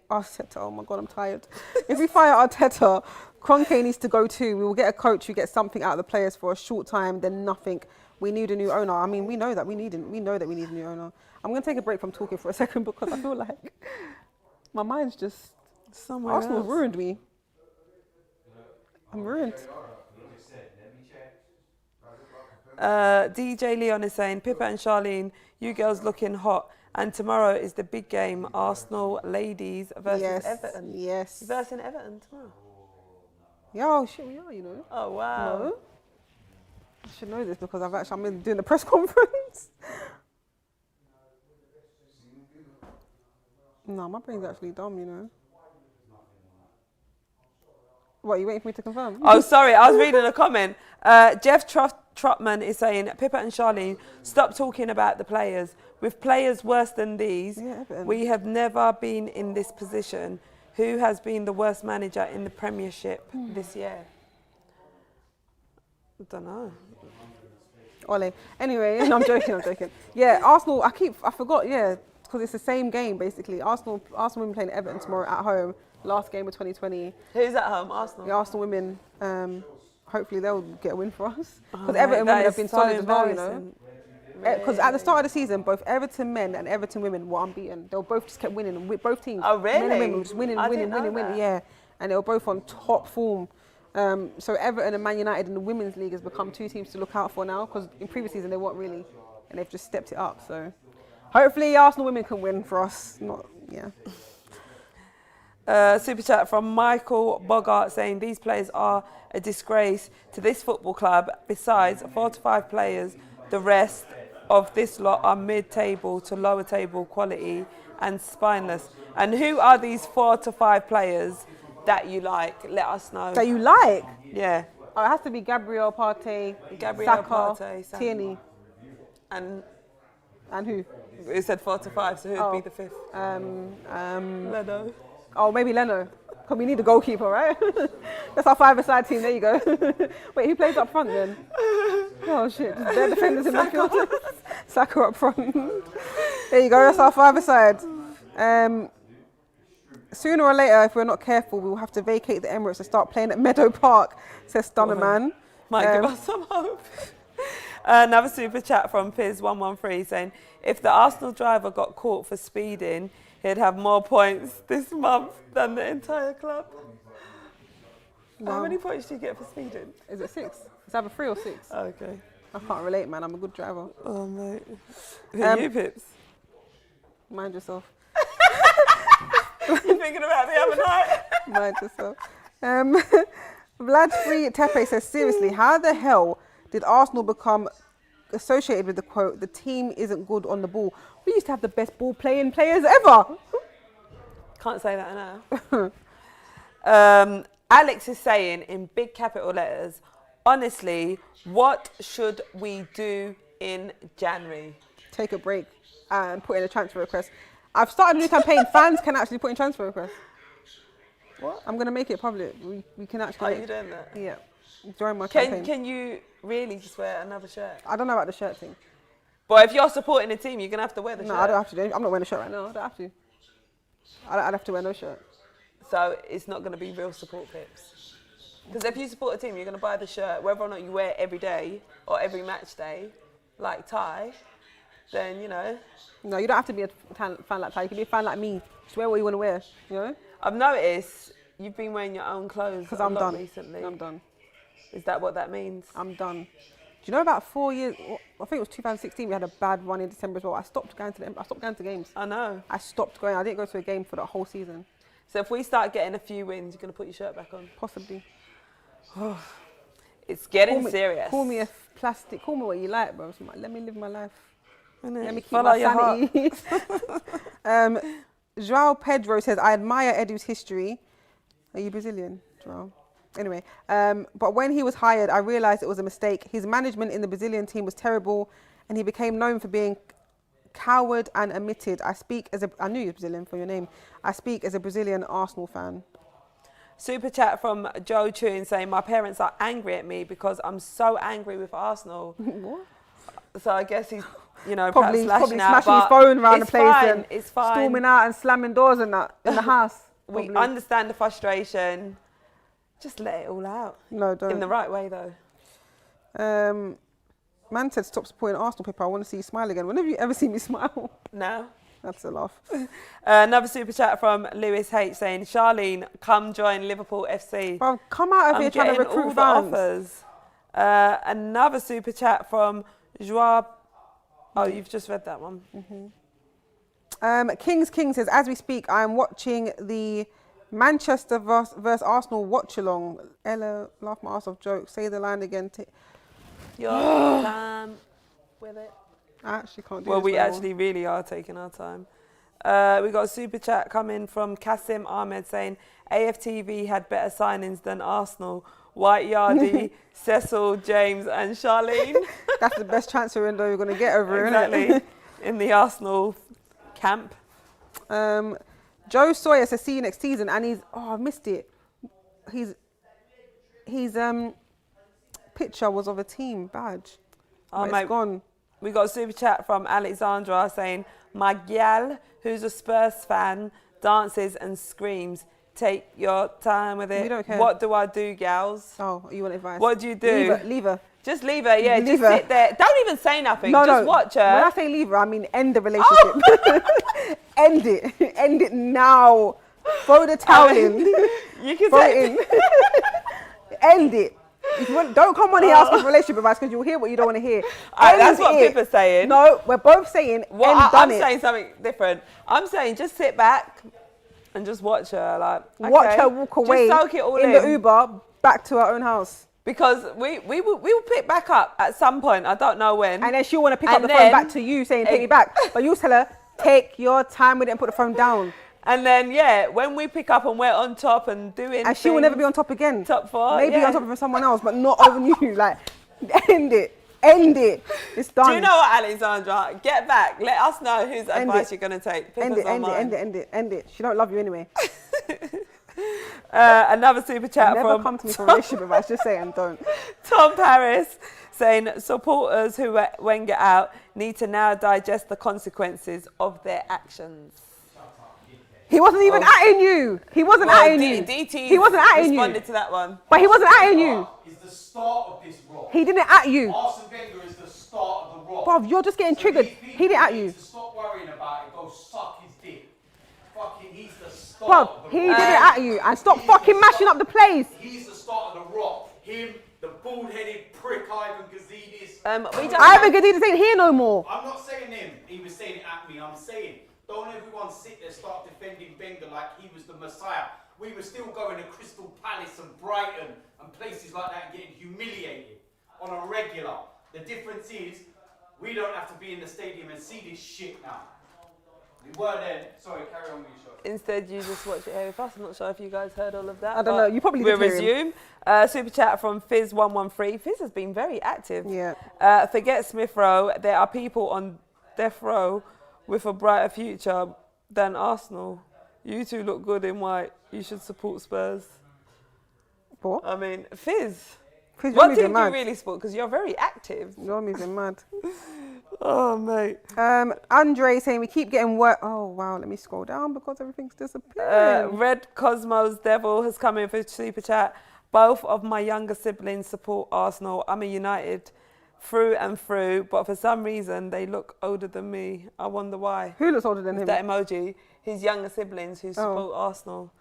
oh my God, I'm tired. If we fire Arteta, Kroenke needs to go too. We will get a coach who gets something out of the players for a short time, then nothing. We need a new owner. I mean, we know that we know that we need a new owner. I'm going to take a break from talking for a second because I feel like my mind's just somewhere Arsenal else. ruined me. I'm ruined. DJ Leon is saying, Pippa and Charlene, you girls looking hot. And tomorrow is the big game, Arsenal ladies versus Everton. Yes. Versus Everton tomorrow. Yeah, oh shit, we are, you know. Oh, wow. No. I should know this because I'm been doing the press conference. No, my brain's actually dumb, you know. What, you waiting for me to confirm? Oh, sorry, I was reading a comment. Jeff Trotman is saying, Pippa and Charlene, stop talking about the players. With players worse than these, we have never been in this position. Who has been the worst manager in the Premiership this year? I don't know. Ole. Anyway, no, I'm joking. Yeah, Arsenal, I forgot, yeah, because it's the same game, basically. Arsenal women playing Everton tomorrow at home. Last game of 2020. Who's at home? Arsenal? The Arsenal women, hopefully they'll get a win for us. Because Oh, Everton that women have is been so solid as well, you know. embarrassing. Because at the start of the season, both Everton men and Everton women were unbeaten. They were both just kept winning. Both teams. Oh, really? Men and women were just winning. I didn't know that. Yeah. And they were both on top form. So Everton and Man United in the Women's League has become two teams to look out for now. Because in previous season they weren't really. And they've just stepped it up. So hopefully Arsenal women can win for us. Super chat from Michael Bogart saying these players are a disgrace to this football club. Besides, 4 to 5 players, the rest of this lot are mid-table to lower table quality and spineless. And who are these 4 to 5 players that you like? Let us know. That you like? Yeah. Oh, it has to be Gabriel Partey, Gabriel Saka, Partey, Saka. Tierney, And and who? it said 4 to 5, so who'd Oh. be the fifth? Leno. Oh, maybe Leno. Because we need a goalkeeper, right? That's our five-a-side team. There you go. Wait, who plays up front then? Oh shit, they're defenders in midfield. Saka up front. There you go. That's our five-a-side. Sooner or later, if we're not careful, we will have to vacate the Emirates and start playing at Meadow Park, says Stunner Man. Might give us some hope. Another super chat from Piz113 saying, if the Arsenal driver got caught for speeding, he'd have more points this month than the entire club. Wow. How many points do you get for speeding? Is it 6? It's either 3 or 6. Okay. I can't relate, man. I'm a good driver. Oh, mate. Who are you, Pips? Mind yourself. You thinking about the other night? Mind yourself. Vlad Free Tepe says, seriously, how the hell did Arsenal become associated with the quote, the team isn't good on the ball? We used to have the best ball playing players ever. Can't say that now. Alex is saying in big capital letters, honestly, what should we do in January? Take a break and put in a transfer request. I've started a new campaign. Fans can actually put in transfer requests. What? I'm going to make it public. We can actually... Are you doing that? Yeah. Join my campaign. Can you really just wear another shirt? I don't know about the shirt thing. But if you're supporting a team, you're going to have to wear the shirt. No, I don't have to do it. I'm not wearing a shirt right now. I don't have to. I'd have to wear no shirt. So it's not going to be real support, Pips. Because if you support a team, you're going to buy the shirt, whether or not you wear it every day or every match day, like Ty, then, you know. No, you don't have to be a fan like Ty. You can be a fan like me. Just wear what you want to wear, you know? I've noticed you've been wearing your own clothes Because a I'm lot done. recently. I'm done. Is that what that means? I'm done. Do you know about 4 years, I think it was 2016, we had a bad run in December as well. I stopped going to games. I know. I stopped going. I didn't go to a game for the whole season. So if we start getting a few wins, you're going to put your shirt back on? Possibly. It's getting serious. Call me a plastic, call me what you like, bro. Let me live my life. Let me keep Follow my your sanity. Joao Pedro says, I admire Edu's history. Are you Brazilian, Joao? Anyway, but when he was hired, I realised it was a mistake. His management in the Brazilian team was terrible, and he became known for being coward and omitted. I knew you were Brazilian for your name. I speak as a Brazilian Arsenal fan. Super chat from Joe Chun saying, my parents are angry at me because I'm so angry with Arsenal. What? So I guess he's, you know, Probably lashing out, smashing his phone around the it's place fine, and it's fine. storming out and slamming doors and that in the house. We Probably. understand the frustration. Just let it all out. No, don't. In the right way, though. Man said, stop supporting Arsenal, Pippa. I want to see you smile again. When have you ever seen me smile? No. That's a laugh. Another super chat from Lewis H saying, Charlene, come join Liverpool FC. Bro, come out of here trying to recruit all fans. the offers. Another super chat from Joao. Oh, you've just read that one. Mm-hmm. King says, as we speak, I am watching the Manchester versus Arsenal watch along. Ella, laugh my ass off joke. Say the line again. Your time with it. I actually can't do Well, this we anymore. actually really are taking our time. We got a super chat coming from Kasim Ahmed saying, AFTV had better signings than Arsenal. White Yardie, Cecil, James and Charlene. That's the best transfer window you're going to get over, Exactly. isn't it? In the Arsenal camp. Joe Sawyer says, see you next season. And he's, I missed it. His picture was of a team badge. Oh, But mate, it's gone. we got a super chat from Alexandra saying, my gal, who's a Spurs fan, dances and screams. Take your time with it. We don't care. What do I do, gals? Oh, you want advice? What do you do? Leave her. Just leave her, yeah. Leave just her. sit there. Don't even say nothing. No, just watch her. When I say leave her, I mean end the relationship. End it. End it now. Throw the towel in. You can Throw say it in. End it. If you want, don't come on here asking for relationship advice because you'll hear what you don't want to hear. That's what End it. Pippa's saying. No, we're both saying I'm saying something different. I'm saying just sit back and just watch her. Like, Watch okay, her walk away Just soak it all in the Uber back to her own house. Because we will pick back up at some point. I don't know when. And then she'll want to pick up And the phone then- back to you saying take me back. But you tell her, take your time with it and put the phone down. And then, yeah, when we pick up and we're on top and doing And she will never be on top again. Top 4, Maybe yeah. on top of someone else, but not over you. Like, end it. End it. It's done. Do you know what, Alexandra? Get back. Let us know whose advice you're going to take. End it. She don't love you anyway. Another super chat Never from come to me for relationship advice. Just saying, don't. Tom Paris saying supporters who when get out need to now digest the consequences of their actions. He wasn't even atting you. He wasn't atting you. DT He wasn't atting you. responded to that one. But he wasn't atting you. Is the start of this rot. He didn't at you. Arsene Wenger is the start of the rot. Bruv, you're just getting triggered. He didn't at you. To stop worrying about it, go suck his dick. Fucking, he's the start of Bruv, the he rot. didn't at you. And stop fucking mashing up the place. He's the start of the rot. Him, the bald-headed prick Ivan Gazidis. Ivan Gazidis ain't here no more. I'm not saying him. He was saying it at me. I'm saying, don't everyone sit there start defending Wenger like he was the Messiah. We were still going to Crystal Palace and Brighton and places like that and getting humiliated on a regular. The difference is, we don't have to be in the stadium and see this shit now. We were there. Sorry, carry on with your show. Instead, you just watch it here with us. I'm not sure if you guys heard all of that. I don't know. You probably We'll did hear him. resume. Super chat from Fizz113. Fizz has been very active. Yeah. Forget Smith Rowe. There are people on death row with a brighter future than Arsenal. You two look good in white. You should support Spurs. What? I mean, Fizz. Fizz, What you're team do mad. you really support? Because you're very active. You're moving mad. Oh, mate. Andre saying we keep getting work. Oh, wow. Let me scroll down because everything's disappearing. Red Cosmos Devil has come in for super chat. Both of my younger siblings support Arsenal. I'm a United through and through, but for some reason they look older than me. I wonder why. Who looks older than him? That emoji. His younger siblings who support Arsenal.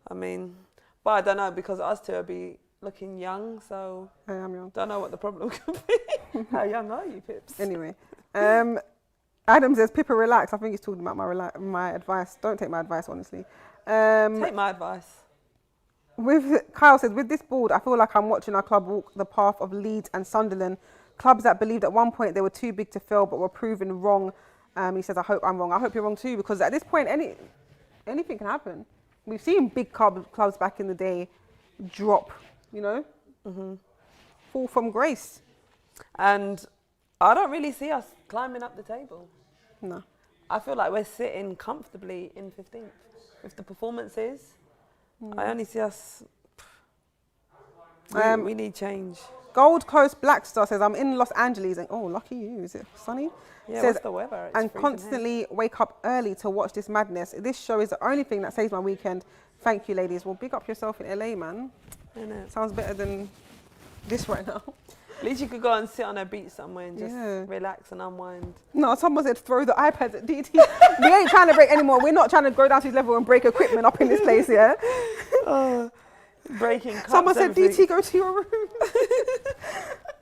I mean, but I don't know because us two will be looking young, so I am young. don't know what the problem could be. How young are you, Pips? Anyway, Adam says, Pippa, relax. I think he's talking about my advice. Don't take my advice, honestly. Take my advice. Kyle says, with this board, I feel like I'm watching our club walk the path of Leeds and Sunderland, clubs that believed at one point they were too big to fail but were proven wrong. He says, I hope I'm wrong. I hope you're wrong too, because at this point, anything can happen. We've seen big clubs back in the day drop, you know, fall from grace. And I don't really see us climbing up the table. No. I feel like we're sitting comfortably in 15th with the performances. I only see us. We need change. Gold Coast Black Star says, I'm in Los Angeles. And, oh, lucky you. Is it sunny? Yeah, Says, what's the weather? It's and freezing constantly wake up early to watch this madness. This show is the only thing that saves my weekend. Thank you, ladies. Well, big up yourself in LA, man. Innit? Sounds better than this right now. At least you could go and sit on a beach somewhere and just relax and unwind. No, someone said throw the iPads at DT. We ain't trying to break anymore. We're not trying to go down to his level and break equipment up in this place, yeah? Breaking cups. Someone said, everything. DT, go to your room.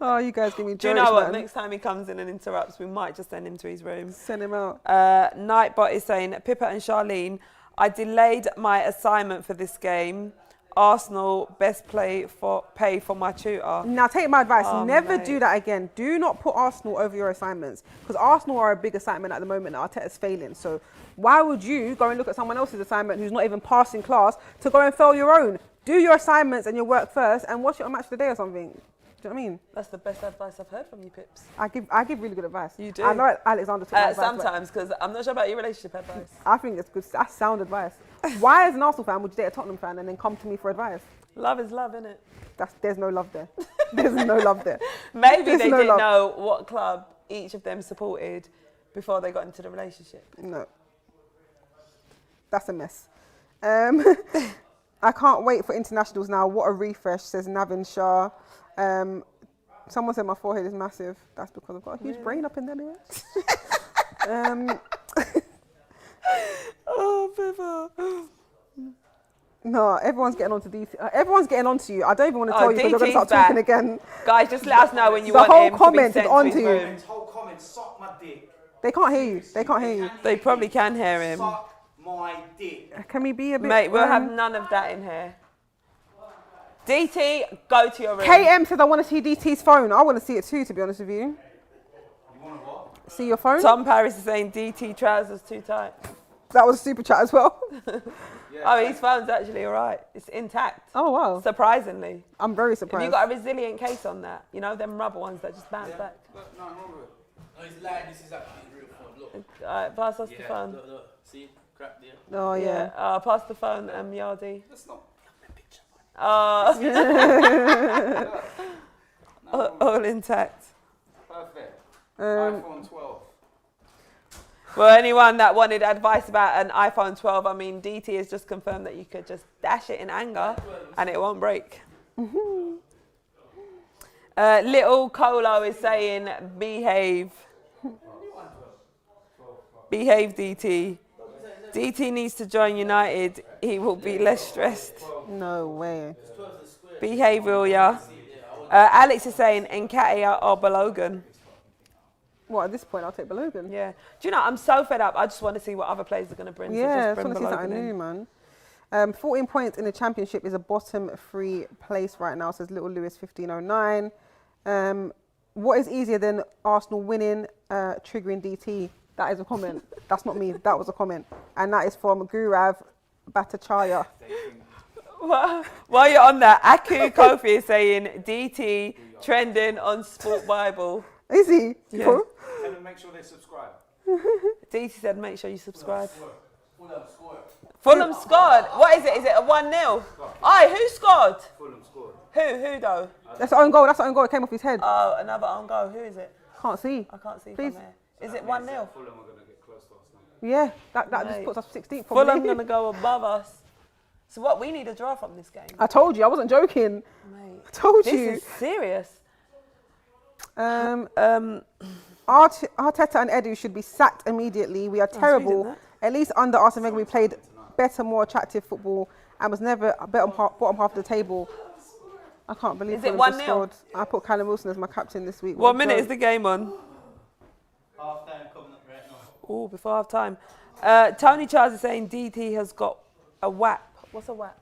Oh, you guys give me Do you know what? Next time he comes in and interrupts, we might just send him to his room. Send him out. Nightbot is saying, Pippa and Charlene, I delayed my assignment for this game. Arsenal best pay for my tutor. Now take my advice, never mate. do that again. Do not put Arsenal over your assignments, because Arsenal are a big assignment at the moment. Arteta's failing, so why would you go and look at someone else's assignment who's not even passing class to go and fail your own? Do your assignments and your work first and watch it on Match of the Day or something. Do you know what I mean? That's the best advice I've heard from you, Pips. I give really good advice. You do? I know Alexander took my advice, but Sometimes, because I'm not sure about your relationship advice. I think it's good. That's sound advice. Why, as an Arsenal fan, would you date a Tottenham fan and then come to me for advice? Love is love, innit? There's no love there. There's no love there. Maybe There's they no didn't love. know what club each of them supported before they got into the relationship. No. That's a mess. I can't wait for internationals now. What a refresh, says Navin Shah. Someone said my forehead is massive. That's because I've got a huge brain up in there. Oh, Pippa. No, everyone's getting onto DT. Everyone's getting onto you. I don't even want to tell you because you're going to DT's start talking back. again. Guys, just let us know when you The want whole him to comment be is sent onto to his you. room. His whole comment, suck my dick. They can't hear you. They can't hear you. They probably can hear him. Suck my dick. Can we be a bit... Mate, we'll have none of that in here. DT, go to your room. KM says I want to see DT's phone. I want to see it too, to be honest with you. You want to what? See your phone? Tom Paris is saying DT trousers too tight. That was a super chat as well. Oh, his phone's actually all right. It's intact. Oh, wow. Surprisingly. I'm very Have surprised. you got a resilient case on that? You know, them rubber ones that just bounce back. But no, remember. No, it's lying. This is actually real phone. Look. All right, pass us the phone. Look. See? Crap there. Oh, yeah. Pass the phone, Yardi. That's not my picture. All intact. Perfect. iPhone 12. Well, anyone that wanted advice about an iPhone 12, I mean, DT has just confirmed that you could just dash it in anger and it won't break. Little Colo is saying, behave. Behave, DT. DT needs to join United. He will be less stressed. No way. Behave, will ya? Alex is saying, Nketiah or Balogun. What, at this point, I'll take Balogun. Yeah. Do you know, I'm so fed up. I just want to see what other players are going to bring. Yeah, I so just want to see something new, man. 14 points in the championship is a bottom 3 place right now, says Little Lewis 1509. What is easier than Arsenal winning, triggering DT? That is a comment. That's not me. That was a comment. And that is from Gurav Bhattacharya. While you're on that, Aku Kofi is saying DT trending on Sport Bible. Is he? Yeah. Cool. Tell them make sure they subscribe. DT said make sure you subscribe. Fulham scored. Fulham scored. What is it? Is it a 1-0? Oh, who scored? Fulham scored. Who though? That's the own goal. That's the own goal. It came off his head. Oh, another own goal. Who is it? Can't see. I can't see Please. from here. Is it 1-0? Fulham are going to get close to us now. Yeah, that just Mate. puts us 16th. Fulham Probably. going to go above us. So what? We need a draw from this game. I told you. I wasn't joking. Mate, I told this you. is serious. Arteta and Edu should be sacked immediately. We are reading terrible. that. At least under Arsene Wenger, we played better, more attractive football and was never bottom half of the table. I can't believe Is it Fulham just 1-0? scored. I put Callum Wilson as my captain this week. What minute is the game on? Half time coming up right now. Oh, before half time. Tony Charles is saying DT has got a WAP. What's a WAP?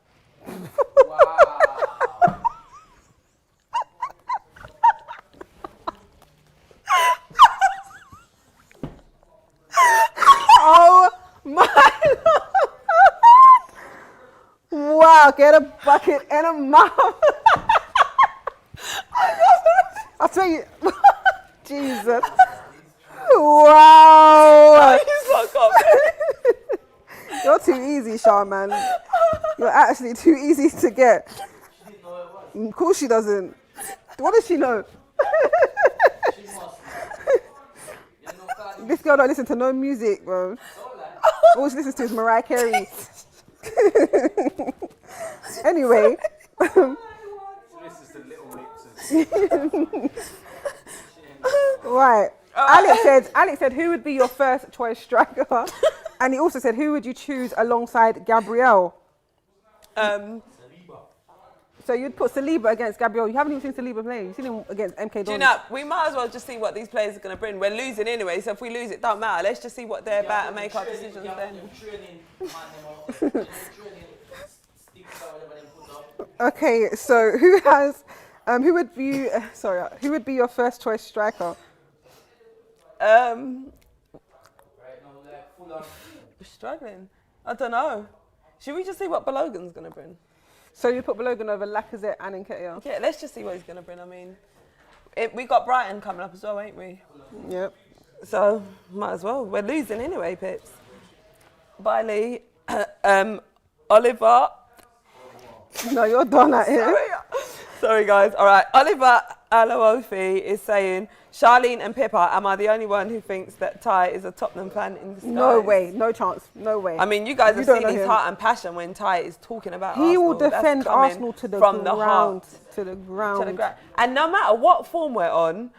Oh my Lord. Wow, get a bucket and a mop. I'll tell you. Jesus. Wow. You're too easy, Sean, man. You're actually too easy to get. Of course she doesn't. What does she know? This girl don't listen to no music, bro. All she listens to is Mariah Carey. Anyway. This is the little mixes. Right. Alex said, who would be your first choice striker? And he also said, who would you choose alongside Gabriel? So you'd put Saliba against Gabriel. You haven't even seen Saliba play. You've seen him against MK Dons. Do you know, we might as well just see what these players are going to bring. We're losing anyway, so if we lose, it don't matter. Let's just see what they're about and make our decisions then. Okay, so who would be your first choice striker? We're struggling. I don't know. Should we just see what Balogun's going to bring? So you put Balogun over Lacazette and Nketiah? Yeah, let's just see what he's going to bring. I mean, we got Brighton coming up as well, ain't we? Yep. So, might as well. We're losing anyway, Pips. Bye, Lee. Oliver. No, you're done at it. Sorry, guys. All right. Oliver Alaofi is saying, Charlene and Pippa, am I the only one who thinks that Ty is a Tottenham fan in disguise? No way. No chance. No way. I mean, you guys have don't seen know his him. heart and passion when Ty is talking about He Arsenal. will defend That's coming Arsenal to the from ground. the heart. To the ground. And no matter what form we're on,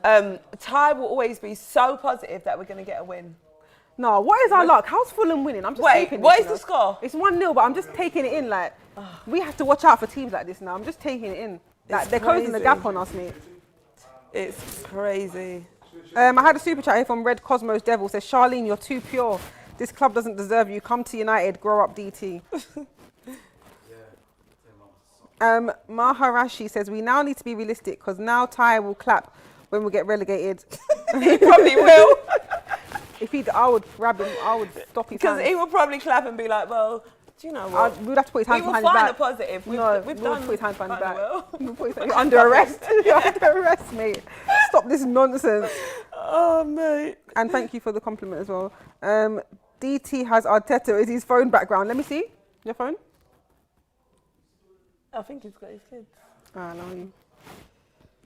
Ty will always be so positive that we're going to get a win. No, what is our luck? How's Fulham winning? I'm just Wait, taking what this, is the score? It's 1-0, but I'm just taking it in. Like, we have to watch out for teams like this now. I'm just taking it in. Like, It's they're closing the crazy. gap on us, mate. It's crazy. I had a super chat here from Red Cosmos Devil. Says, Charlene, you're too pure. This club doesn't deserve you. Come to United. Grow up, DT. Maharashi says, we now need to be realistic because now Ty will clap when we get relegated. He probably will. If he, I would grab him. I would stop his Because hands. he will probably clap and be like, well, do you know what? We would have to put his hands We will behind his find back. a positive. We've No, we've we would done put his hands behind his kinda back. well. We'll put his- You're under arrest. You're under arrest, mate. Stop this nonsense. Oh, mate. And thank you for the compliment as well. DT has Arteta as his phone background. Let me see your phone. I think he's got his kids. Ah, no.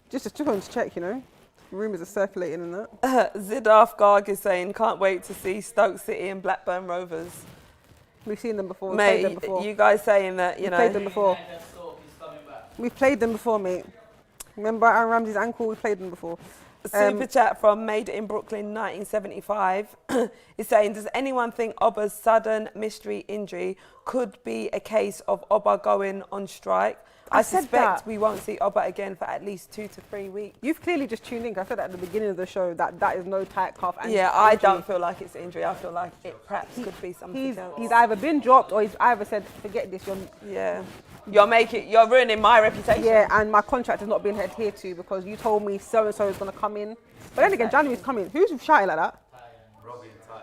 Just wanted to check, you know. Rumours are circulating and that. Zidarf Garg is saying, can't wait to see Stoke City and Blackburn Rovers. We've seen them before. We've played them Mate, before. you guys saying that, you We've know. played them before. That sort is coming back. We've played them before, mate. Remember Aaron Ramsey's ankle? We played them before. Super chat from Made in Brooklyn 1975 is saying, does anyone think Oba's sudden mystery injury could be a case of Oba going on strike? I said suspect that. we won't see Oba again for at least 2 to 3 weeks. You've clearly just tuned in. I said at the beginning of the show that is no tight calf. Yeah, I don't feel like it's injury. I feel like it perhaps could be something else. He's either been dropped or he's either said, forget this. Yeah. You're ruining my reputation. Yeah, and my contract has not been adhered to because you told me so and so is going to come in. But then again, January's coming. Who's shouting like that? Robbie and Ty.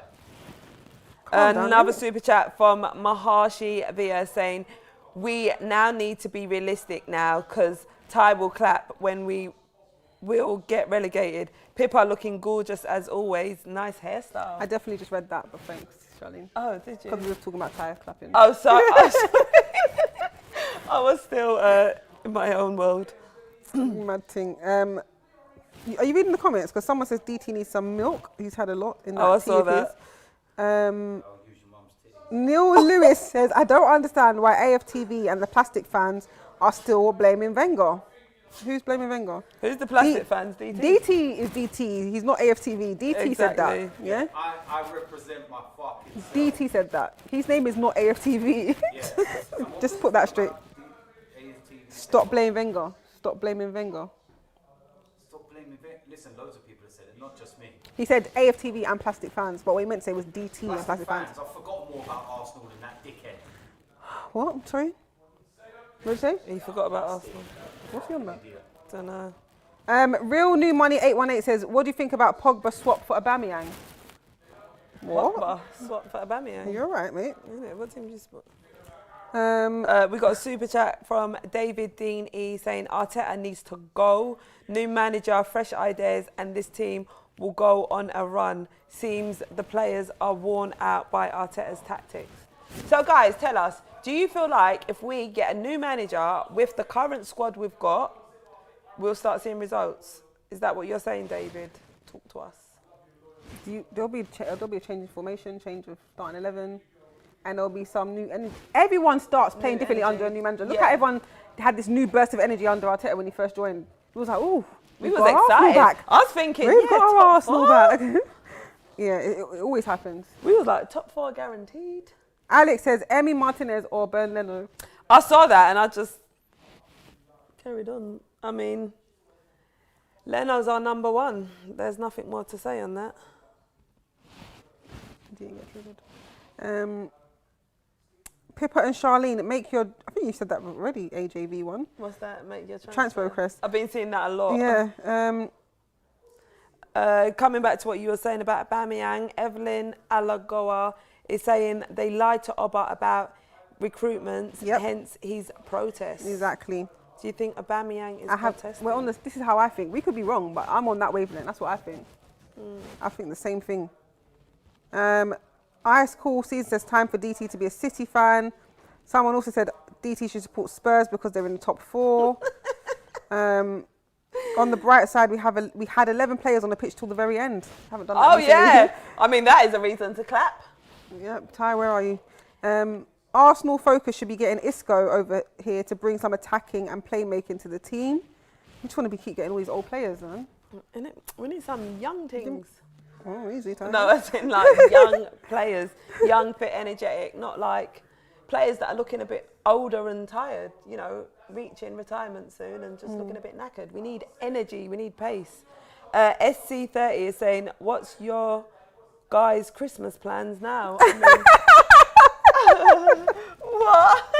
Calm down, Another innit? super chat from Maharshi Via saying, we now need to be realistic now because Ty will clap when we will get relegated. Pippa looking gorgeous as always. Nice hairstyle. I definitely just read that, but thanks, Charlene. Oh, did you? Because we were talking about tire clapping. Oh, sorry. I was still in my own world. Mad thing. Are you reading the comments? Because someone says DT needs some milk. He's had a lot in that Oh, I tea saw of his. that. I'll use your mum's titty. Neil Lewis says, I don't understand why AFTV and the plastic fans are still blaming Wenger. Who's blaming Wenger? Who's the plastic fans, DT? DT is DT. He's not AFTV. DT said that. Exactly. Yeah? I represent my fucking self. DT said that. His name is not AFTV. Yeah. Just put that straight. AFTV. Stop blaming Wenger. Stop blaming Wenger. Stop blaming Wenger. Listen, loads of people have said it, not just me. He said AFTV and plastic fans, but what he meant to say was DT and plastic fans. I've forgotten more about Arsenal than that dickhead. What? Sorry? What did you say? He forgot about Arsenal. What's he on about? Don't know. Real New Money 818 says, what do you think about Pogba swap for Aubameyang? What? Pogba, swap for Aubameyang. You're right, mate. Innit? What team did you support? Um, We got a super chat from David Dean E saying Arteta needs to go. New manager, fresh ideas, and this team will go on a run. Seems the players are worn out by Arteta's tactics. So guys, tell us, do you feel like if we get a new manager with the current squad we've got, we'll start seeing results? Is that what you're saying, David? Talk to us. there'll be a change in formation, change of starting 11, and there'll be some new energy. Everyone starts playing New differently energy. under a new manager. Look Yeah. how everyone had this new burst of energy under Arteta when he first joined. It was like, ooh, We we've was got Arsenal excited. back. I was thinking, We've yeah, got our top Arsenal four. back. Yeah, it always happens. We was like top 4 guaranteed. Alex says Emi Martinez or Bern Leno. I saw that and I just carried on. I mean, Leno's our number 1. There's nothing more to say on that. Didn't get triggered. Pippa and Charlene, make your. I think you said that already. AJV one. What's that? Make your Transfer request. I've been seeing that a lot. Yeah. Coming back to what you were saying about Aubameyang, Evelyn Alagoa is saying they lied to Oba about recruitments, Yep. hence his protest. Exactly. Do you think Aubameyang is I have. protesting? Well, on this is how I think. We could be wrong, but I'm on that wavelength. That's what I think. I think the same thing. Ice Cool Season says time for DT to be a City fan. Someone also said DT should support Spurs because they're in the top 4. On the bright side, we had 11 players on the pitch till the very end. Haven't done that. Oh recently. yeah, I mean that is a reason to clap. Yep. Ty, where are you? Arsenal focus should be getting Isco over here to bring some attacking and playmaking to the team. We just want to keep getting all these old players, man. Innit? We need some young things. Oh, easy, Ty. No, as in like young players, young, fit, energetic, not like players that are looking a bit older and tired, you know, reaching retirement soon and just looking a bit knackered. We need energy, we need pace. SC30 is saying, what's your guys' Christmas plans now? I mean, what?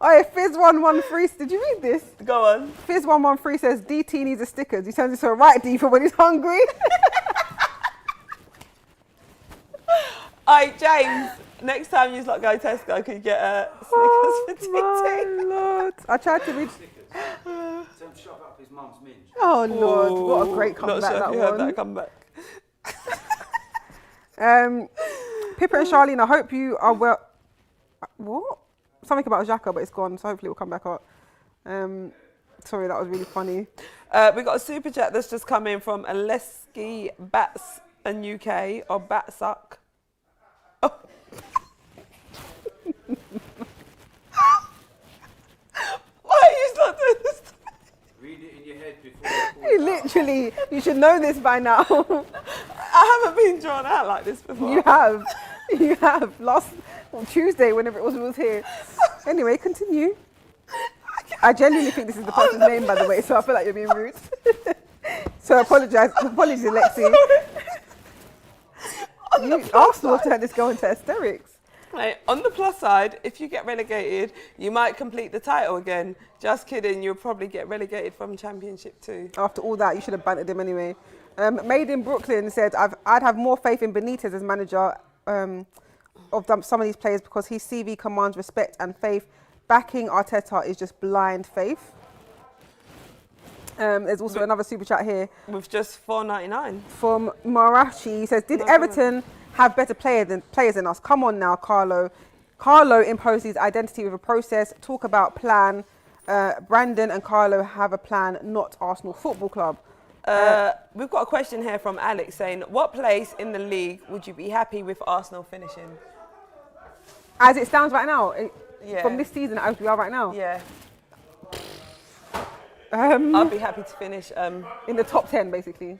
Oh, Fizz113, did you read this? Go on. Fizz113 says DT needs a sticker. He turns into a right D for when he's hungry. Alright, James. Next time you lot go Tesco, could you get a Snickers for TT? My Lord. I tried to read. Tell him to shove up his mum's minge. Oh Lord, what a great Not comeback sure if that you one. heard that comeback. Pippa and Charlene, I hope you are well. What? Something about Xhaka, but it's gone, so hopefully it will come back up. Sorry, that was really funny. We got a super chat that's just come in from Aleski Bats in UK or Batsuck. Oh. Why are you not doing this? Read it in your head before you call You literally, you should know this by now. I haven't been drawn out like this before. You have. You have. Last Tuesday, whenever it was here. Anyway, continue. I genuinely think this is the person's name, by the way, so I feel like you're being rude. So apologies, Alexi. Arsenal turned this girl into hysterics. Right, on the plus side, if you get relegated, you might complete the title again. Just kidding, you'll probably get relegated from Championship too. After all that, you should have bantered him anyway. Made in Brooklyn said, I'd have more faith in Benitez as manager of some of these players because his CV commands respect and faith. Backing Arteta is just blind faith. There's also another super chat here. With just $4.99. From Marashi, he says, did Everton have better players than us? Come on now, Carlo. Carlo imposed his identity with a process. Talk about plan. Brandon and Carlo have a plan, not Arsenal Football Club. We've got a question here from Alex saying, what place in the league would you be happy with Arsenal finishing? As it stands right now, Yeah. from this season as we are right now, Yeah. I'd be happy to finish in the top 10, basically.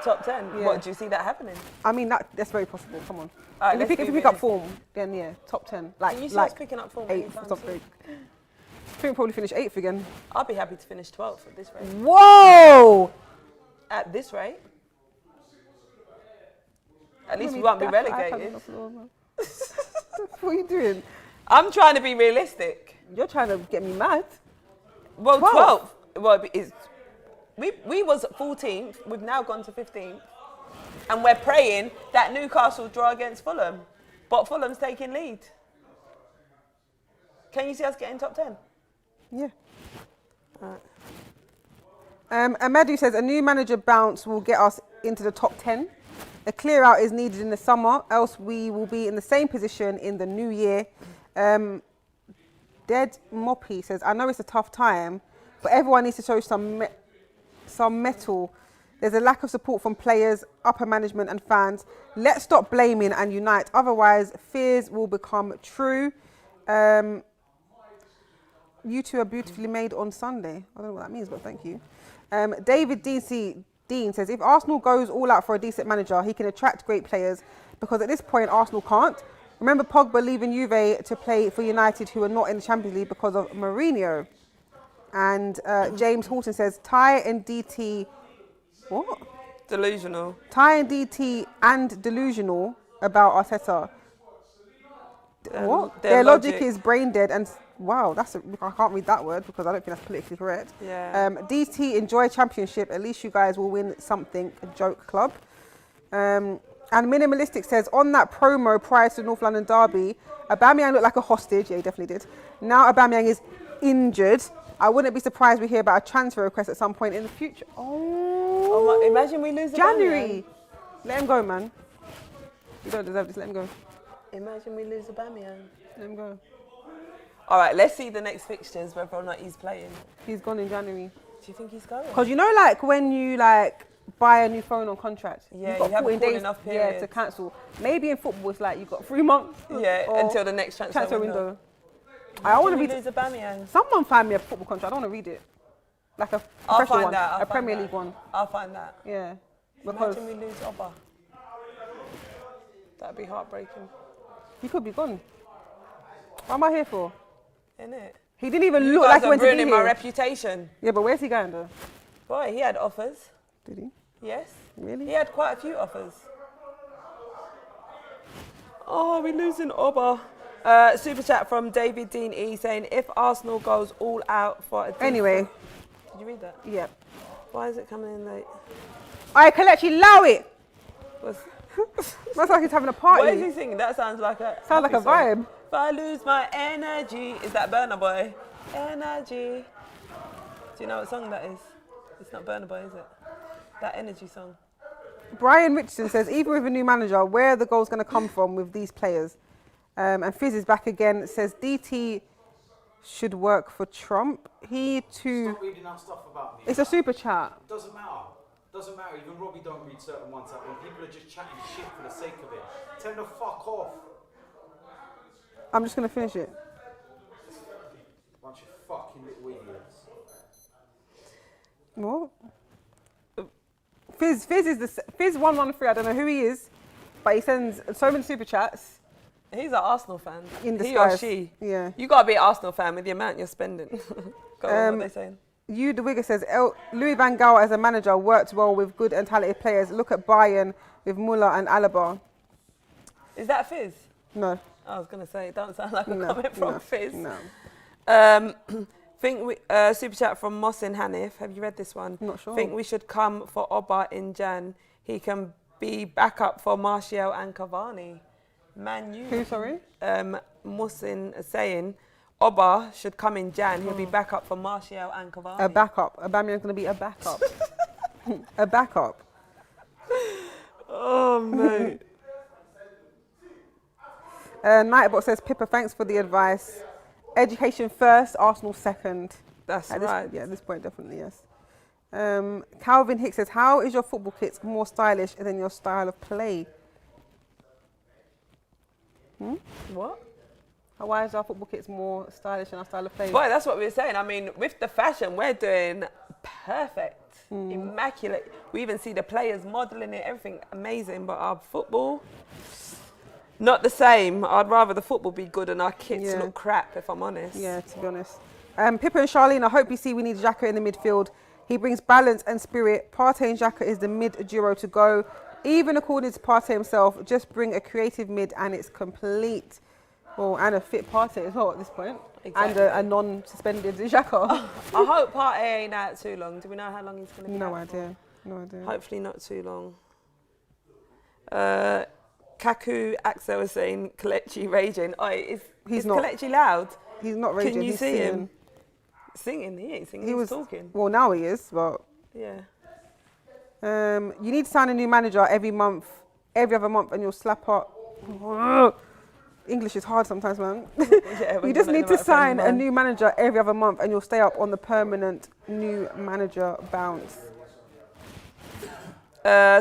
top 10. Yeah. What, do you see that happening? I mean, that's very possible. Come on. Alright, And let's if you be pick up realistic. form, then yeah, top 10. Like, Can you see like us picking up form 8th anytime or something. soon? I think we'll probably finish 8th again. I'd be happy to finish 12th at this rate. Whoa! At this rate? At least Let we me won't be dash the iPad on relegated. the floor, man. What are you doing? I'm trying to be realistic. You're trying to get me mad. Well, 12th. 12th. Well, we was 14th. We've now gone to 15th. And we're praying that Newcastle draw against Fulham. But Fulham's taking lead. Can you see us getting top 10? Yeah. Amadou says a new manager bounce will get us into the top 10. A clear out is needed in the summer, else we will be in the same position in the new year. Dead Moppy says, I know it's a tough time, but everyone needs to show some mettle. There's a lack of support from players, upper management and fans. Let's stop blaming and unite. Otherwise, fears will become true. You two are beautifully made on Sunday. I don't know what that means, but thank you. David Dean says, if Arsenal goes all out for a decent manager, he can attract great players because at this point, Arsenal can't. Remember Pogba leaving Juve to play for United, who are not in the Champions League because of Mourinho. And James Horton says, Ty and DT... What? Delusional. Ty and DT and delusional about Arteta. What? Their logic is brain dead and... Wow, I can't read that word because I don't think that's politically correct. Yeah. DT, enjoy championship. At least you guys will win something. A joke club. And Minimalistic says, on that promo prior to the North London derby, Aubameyang looked like a hostage. Yeah, he definitely did. Now Aubameyang is injured. I wouldn't be surprised we hear about a transfer request at some point in the future. Oh my, imagine we lose January. Aubameyang. Let him go, man. You don't deserve this. Let him go. Imagine we lose Aubameyang. Let him go. All right, let's see the next fixtures, whether or not he's playing. He's gone in January. Do you think he's going? Because you know, like when you buy a new phone on contract, Yeah, you've got you have a 14 cooling days off to period. cancel. Maybe in football it's like you've got 3 months. Yeah, or until the next transfer window. I want to Imagine we read. lose Aubameyang. Someone find me a football contract. I don't want to read it. Like a I'll professional find one, that. a Premier League one. I'll find that. Yeah, because Imagine we lose Oba. That'd be heartbreaking, he could be gone. What am I here for? innit? He didn't even You look guys like he are went to be ruining my here. reputation. Yeah, but where's he going though? Boy, he had offers. Did he? Yes. Really? He had quite a few offers. Oh, we're losing Oba. Super chat from David Dean E saying, if Arsenal goes all out for a decent... Anyway. Did you read that? Yeah. Why is it coming in late? I can actually allow it. That's like he's having a What is party. he singing? That sounds like a Sounds like a happy song. vibe. If I lose my energy, is that Burna Boy? Energy. Do you know what song that is? It's not Burna Boy, is it? That energy song. Brian Richardson says, even with a new manager, where are the goals going to come from with these players? And Fizz is back again. Says DT should work for Trump. He too. Stop reading our stuff about me. It's a super chat. Doesn't matter. Doesn't matter. Even Robbie don't read certain ones out when people are just chatting shit for the sake of it. Tell them to fuck off. I'm just going to finish it. Bunch of fucking little idiots. What? Fizz is the Fizz 113. I don't know who he is, but he sends so many super chats. He's an Arsenal fan. In He or disguise. she. Yeah. You gotta be an Arsenal fan with the amount you're spending. Go on, what are they saying? You, the Wigger says, Louis van Gaal as a manager worked well with good and talented players. Look at Bayern with Muller and Alaba. Is that Fizz? No. I was gonna say, it don't sound like a No, comment from no, Fizz. no. Think we, super chat from Mohsin Hanif. Have you read this one? Not sure. Think we should come for Oba in Jan. He can be backup for Martial and Cavani. Man, you. Who, sorry? Mohsin is saying Oba should come in Jan. He'll be backup for Martial and Cavani. A backup. Aubameyang's going to be a backup. A backup. Oh, mate. Nightbot says, Pippa, thanks for the advice. Education first, Arsenal second. That's At right. At this point, definitely, yes. Calvin Hicks says, how is your football kit more stylish than your style of play? What? Why is our football kits more stylish than our style of play? Boy, that's what we were saying. I mean, with the fashion, we're doing perfect, immaculate. We even see the players modelling it, everything amazing. But our football, not the same. I'd rather the football be good and our kits Yeah. look crap, if I'm honest. Yeah, to be honest. Pippa and Charlene, I hope you see we need Xhaka in the midfield. He brings balance and spirit. Partey and Xhaka is the mid duo to go. Even according to Partey himself, just bring a creative mid and it's complete. Oh, and a fit Partey as well at this point. Exactly. And a non-suspended Xhaka. I hope Partey ain't out too long. Do we know how long he's going to be No out for? idea. No idea. Hopefully not too long. Kaku Axel was saying Kelechi raging. Oh, is not. Kelechi loud? He's not raging. Can you he's see singing. him? Singing, he ain't singing, He he's was talking. Well, now he is, but Yeah. you need to sign a new manager every other month, and you'll slap up. English is hard sometimes, man. Yeah, when You just you're need not to about a friend sign of a mine. new manager every other month, and you'll stay up on the permanent new manager bounce.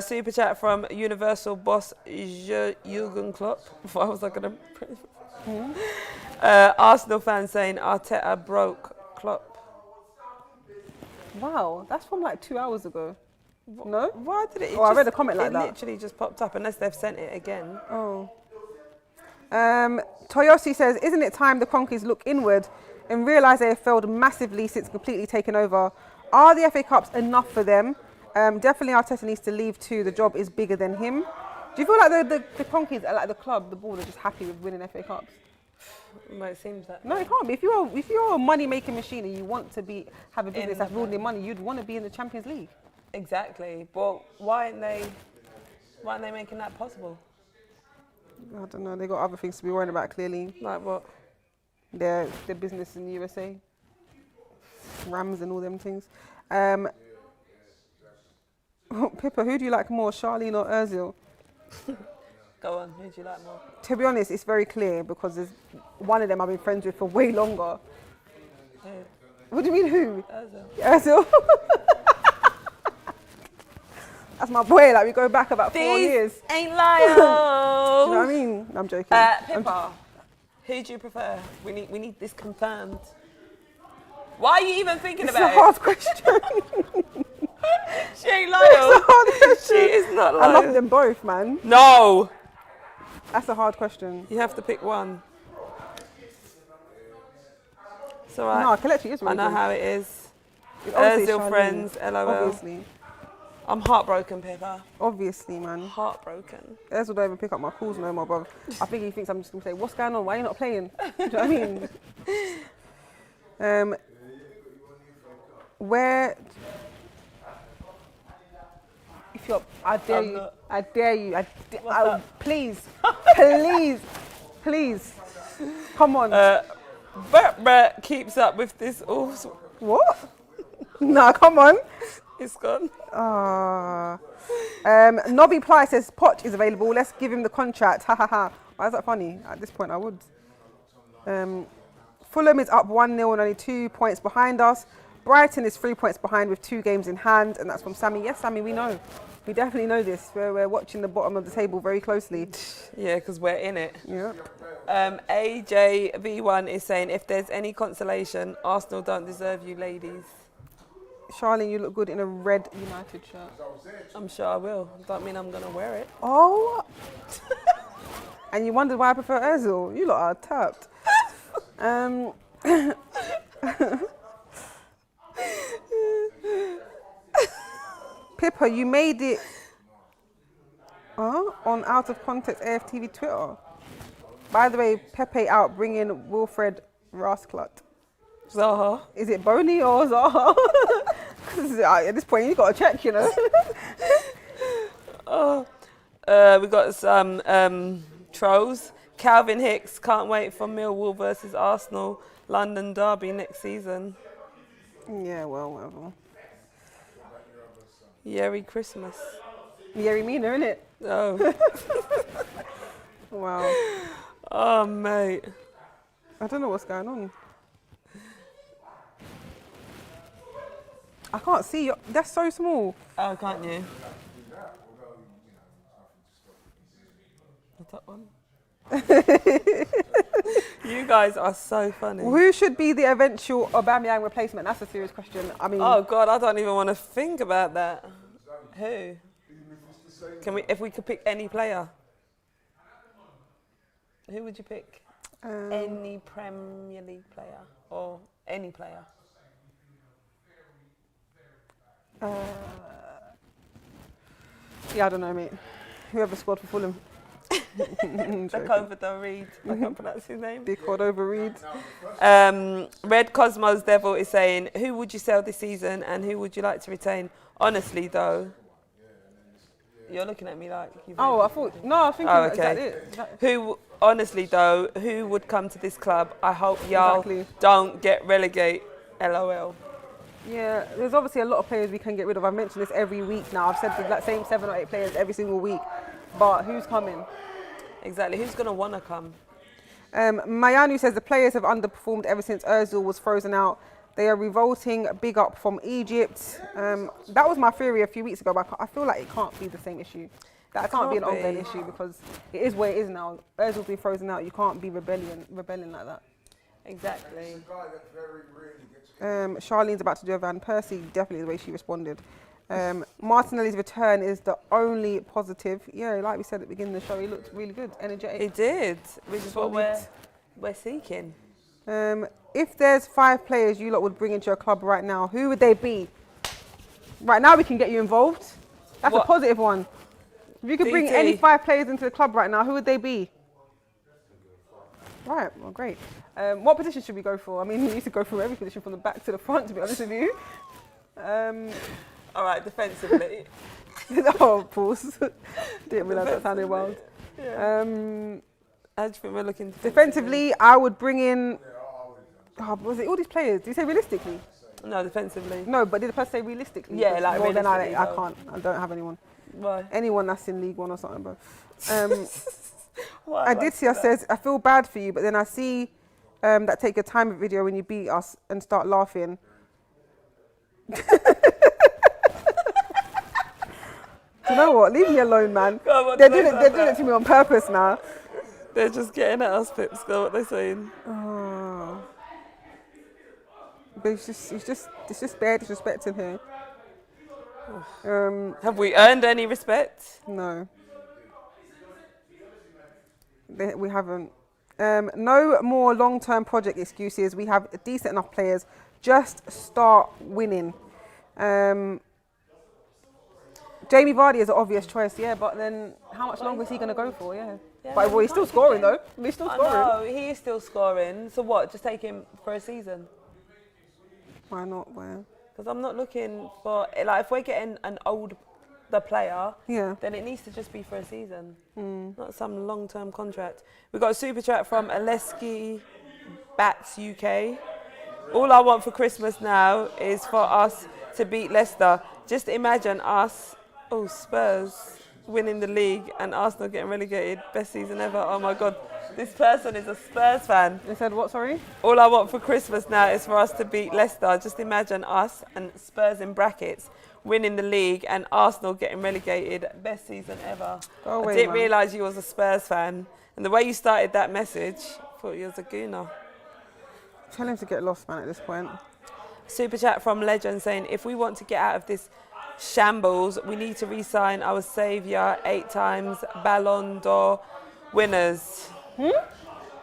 Super chat from Universal Boss Jurgen Klopp. What was I going to... Arsenal fans saying Arteta broke Klopp. Wow, that's from like 2 hours ago. No? Why did it? Oh, I read a comment like it that. It literally just popped up, unless they've sent it again. Oh. Toyosi says, isn't it time the Conkies look inward and realise they have failed massively since completely taken over? Are the FA Cups enough for them? Definitely Arteta needs to leave too. The job is bigger than him. Do you feel like the Conkies, like the club, the board, are just happy with winning FA Cups? Well, it seems that. No, it can't be. If you're a money-making machine and you want to have a business that's building money, you'd want to be in the Champions League. Exactly. But why aren't they making that possible? I don't know. They got other things to be worrying about. Clearly, Like what? their business in the USA, Rams and all them things. Pippa, who do you like more, Charlene or Ozil? Go on. Who do you like more? To be honest, it's very clear because there's one of them I've been friends with for way longer. Who? What do you mean, who? Ozil. Ozil. That's my boy. Like, we go back about 4 These years. ain't liars. Do you know what I mean? I'm joking. Pippa, who do you prefer? We need this confirmed. Why are you even thinking It's about a hard question. She ain't lying. It's a hard question. She is not I lying. love them both, man. No. That's a hard question. You have to pick one. It's alright. No, Kelechi is really I know good. how it is. Obviously, Ozil Charlene. friends, LOL. Obviously. I'm heartbroken, Pippa. Obviously, man. Heartbroken. Ozil don't even pick up my calls no more, bro. I think he thinks I'm just going to say, what's going on? Why are you not playing? Do you know what I mean? I dare I'm you. not. I dare you. What's up? Please, please, please. Come on. Brett keeps up with this. Oh, What? Nah, come on. it's gone. Nobby Ply says Poch is available. Let's give him the contract. Ha ha ha. Why is that funny? At this point, I would. Fulham is up 1-0 and only 2 points behind us. Brighton is 3 points behind with 2 games in hand, and that's from Sammy. Yes, Sammy, we know. We definitely know this. We're watching the bottom of the table very closely. Yeah, because we're in it. Yeah. AJV1 is saying, if there's any consolation, Arsenal don't deserve you ladies. Charlene, you look good in a red United shirt. I'm sure I will. Don't mean I'm going to wear it. Oh. And you wondered why I prefer Ozil. You lot are tapped. Pippa, you made it on Out of Context AFTV Twitter. By the way, Pepe out bringing Wilfred Rasclot. Zaha. Is it Boney or Zaha? 'Cause at this point, you got to check, you know. We got some trolls. Calvin Hicks can't wait for Millwall versus Arsenal London derby next season. Yeah, well, whatever. Merry Christmas. Yerry Mina, innit? Oh. Wow. Oh, mate. I don't know what's going on. I can't see you. That's so small. Oh, can't you? What's that one? You guys are so funny. Who should be the eventual Aubameyang replacement? That's a serious question. I mean, Oh God, I don't even want to think about that. Who? Can we, if we could pick any player? Who would you pick? Any Premier League player or any player? yeah, I don't know, mate. Whoever scored for Fulham. Look over the Reed. I can't pronounce his name. Big called over Reed. Red Cosmos Devil is saying, who would you sell this season and who would you like to retain? Honestly, though, you're looking at me like you've. Oh, I thought. No, I think Oh, is that okay. it? Is that- Who, honestly, though, who would come to this club? I hope y'all Exactly. don't get relegate. LOL. Yeah, there's obviously a lot of players we can get rid of. I've mentioned this every week now. I've said the same 7 or 8 players every single week. But who's coming? Exactly. Who's going to want to come? Mayanu says the players have underperformed ever since Ozil was frozen out. They are revolting. Big up from Egypt. That was my theory a few weeks ago, but I feel like it can't be the same issue. That can't be an can't be. ongoing issue because it is where it is now. Ozil's been frozen out. You can't be rebelling like that. Exactly. Charlene's about to do a Van Persie, definitely the way she responded. Martinelli's return is the only positive. Yeah, like we said at the beginning of the show, he looked really good, energetic. He did, which is what Solid. we're seeking. If there's 5 players you lot would bring into your club right now, who would they be? Right now we can get you involved. That's What? a positive one. If you could bring DT. any 5 players into the club right now, who would they be? Right, well, great. What position should we go for? I mean, we need to go through every position from the back to the front, to be honest with you. All right, defensively. Oh, pause. Didn't realise that sounded wild. How do you think we're looking Defensively, I would bring in... Oh, was it all these players? Did you say realistically? No, defensively. No, but did the person say realistically? Yeah, Because like more than realistically, I though. can't. I don't have anyone. Why? Anyone that's in League One or something, bro. Why I did see us says, I feel bad for you, but then I see that take your time video when you beat us and start laughing. Do you know what? Leave me alone, man. Go on, what They're do they doing say it about to me on purpose now. They're just getting at us, Pips. Go what they're saying. Oh. But it's just bare disrespecting here. Have we earned any respect? No. We haven't. No more long-term project excuses. We have decent enough players. Just start winning. Jamie Vardy is an obvious choice, yeah, but then how much longer is he going to go for, yeah? But well, he's still scoring, though. He's still scoring. No, he is still scoring. So what? Just take him for a season? Why not? Why? Because I'm not looking for, like, if we're getting an old the player, Yeah. then it needs to just be for a season, not some long-term contract. We've got a super chat from Aleski Bats UK. All I want for Christmas now is for us to beat Leicester. Just imagine us, Spurs, winning the league and Arsenal getting relegated. Best season ever. Oh my God. This person is a Spurs fan. They said what, sorry? All I want for Christmas now is for us to beat Leicester. Just imagine us and Spurs in brackets winning the league and Arsenal getting relegated. Best season ever. Go away, I didn't man. realise you was a Spurs fan. And the way you started that message, I thought you was a gooner. Tell him to get lost, man, at this point. Super chat from Legend saying, if we want to get out of this shambles, we need to re-sign our saviour, 8 times Ballon d'Or winners. We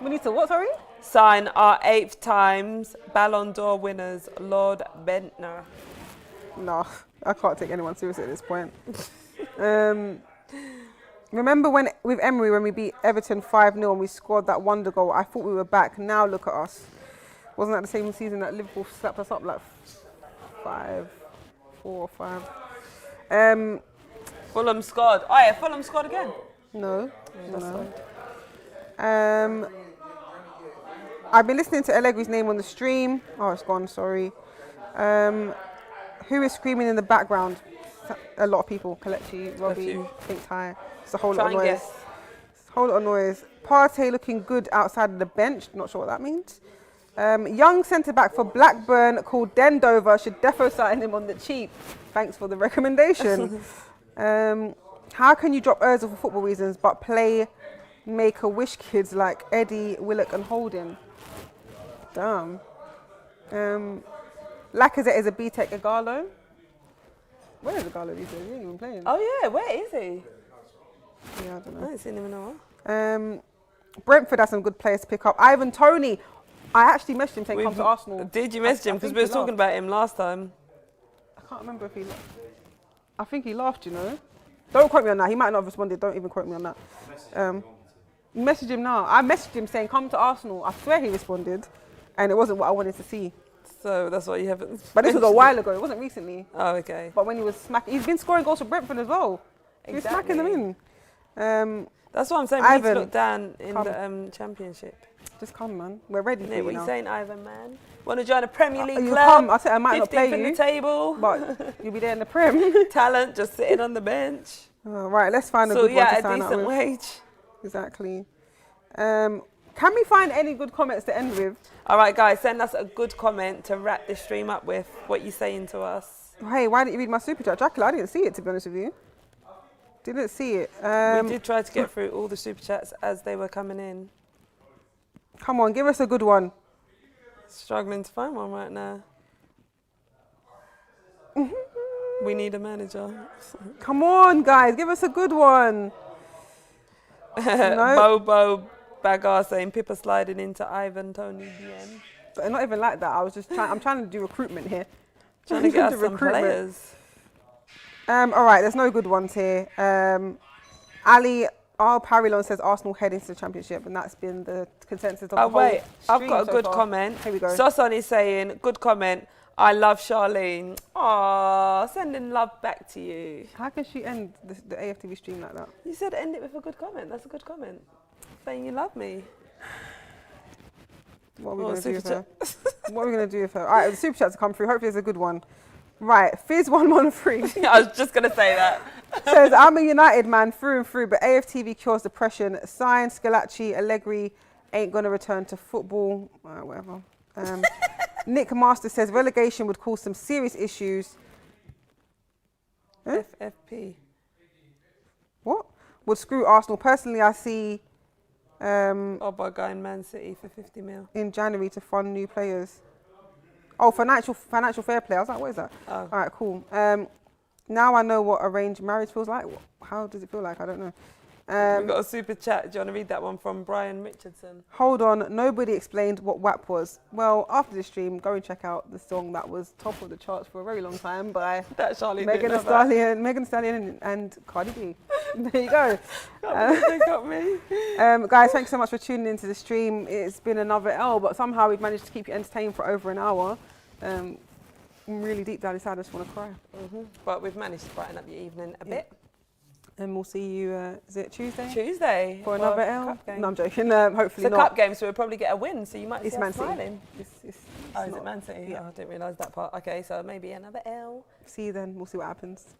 need to what, sorry? Sign our 8th times Ballon d'Or winners, Lord Bentner. No, I can't take anyone seriously at this point. Remember with Emery when we beat Everton 5-0 and we scored that wonder goal? I thought we were back. Now look at us. Wasn't that the same season that Liverpool slapped us up like 4 or 5? Fulham scored. Oh yeah, Fulham scored again. No. I've been listening to Allegri's name on the stream. Oh, it's gone, sorry. Who is screaming in the background? A lot of people. Kelechi, Robbie, Think Ty. It's a whole lot of noise. Guess. Whole lot of noise. Partey looking good outside of the bench. Not sure what that means. Young centre-back for Blackburn called Dendover should defo sign him on the cheap. Thanks for the recommendation. How can you drop Ozil for football reasons but play Make-A-Wish kids like Eddie, Willock and Holding? Damn. Lacazette is a B-Tech Igalo. Where is Igalo these days? He ain't even playing. Oh yeah, where is he? Yeah, I don't I know. haven't seen him in a while. Brentford has some good players to pick up. Ivan Toney. I actually messaged him saying come to Arsenal. Did you message him? Because we were talking about him last time. I can't remember if he laughed. I think he laughed, you know. Don't quote me on that. He might not have responded. Don't even quote me on that. Message him now. I messaged him saying come to Arsenal. I swear he responded. And it wasn't what I wanted to see. So that's why you haven't. But this was a while ago. It wasn't recently. Oh, okay. But when he was smacking, he's been scoring goals for Brentford as well. He was smacking them in. That's what I'm saying. We need Ivan, to look down in come. the championship. Just come, man. We're ready for What you are you now. saying, Ivan, man? Want to join a Premier League You club? come. I said I might not 15th play in you, the table. but you'll be there in the Prem. Talent just sitting on the bench. Right, let's find a So good one to yeah, a sign up decent with. wage. Exactly. Can we find any good comments to end with? All right, guys, send us a good comment to wrap this stream up with. What you saying to us? Hey, why didn't you read my super chat? Jacqueline, I didn't see it, to be honest with you. Didn't see it. We did try to get through all the super chats as they were coming in. Come on, give us a good one. Struggling to find one right now. We need a manager. Come on, guys, give us a good one. No. Bobo Bagar saying Pippa sliding into Ivan Toney DM. But not even like that. I was just trying. I'm trying to do recruitment here. Trying to get us some Recruitment. players. All right, there's no good ones here. Ali Parilon says Arsenal head into the championship, and that's been the consensus of the Oh whole wait, I've stream got a so good far. comment. Here we go. Soson is saying, good comment. I love Charlene. Aww, sending love back to you. How can she end the AFTV stream like that? You said end it with a good comment. That's a good comment. Saying you love me. What are we Oh, going to do with super her? What are we going to do with her? All right, the super chats come through. Hopefully, it's a good one. Right, Fizz113 I was just going to say that. says, I'm a United man through and through, but AFTV cures depression. Sign Scalacci, Allegri ain't going to return to football. Whatever. Nick Master says, relegation would cause some serious issues. Huh? FFP. What? Would screw Arsenal. Personally, I see Oba guy in Man City for 50 mil. in January to fund new players. Oh, financial fair play. I was like, what is that? Oh. All right, cool. Now I know what arranged marriage feels like. How does it feel like? I don't know. We've got a super chat. Do you want to read that one from Brian Richardson? Hold on. Nobody explained what WAP was. Well, after the stream, go and check out the song that was top of the charts for a very long time by That Charlie Megan Thee Stallion and Cardi B. There you go. They got me. Guys, thanks so much for tuning into the stream. It's been another L, but somehow we've managed to keep you entertained for over an hour. really deep down inside, I just want to cry. But we've managed to brighten up your evening a bit. And we'll see you, is it Tuesday? Tuesday. For another L? cup game. No, I'm joking. Hopefully It's a not. cup game, so we'll probably get a win, so you might It's see Man us City. smiling. It's Oh, is not- it Man City? Yeah. Oh, I didn't realise that part. Okay, so maybe another L. See you then. We'll see what happens.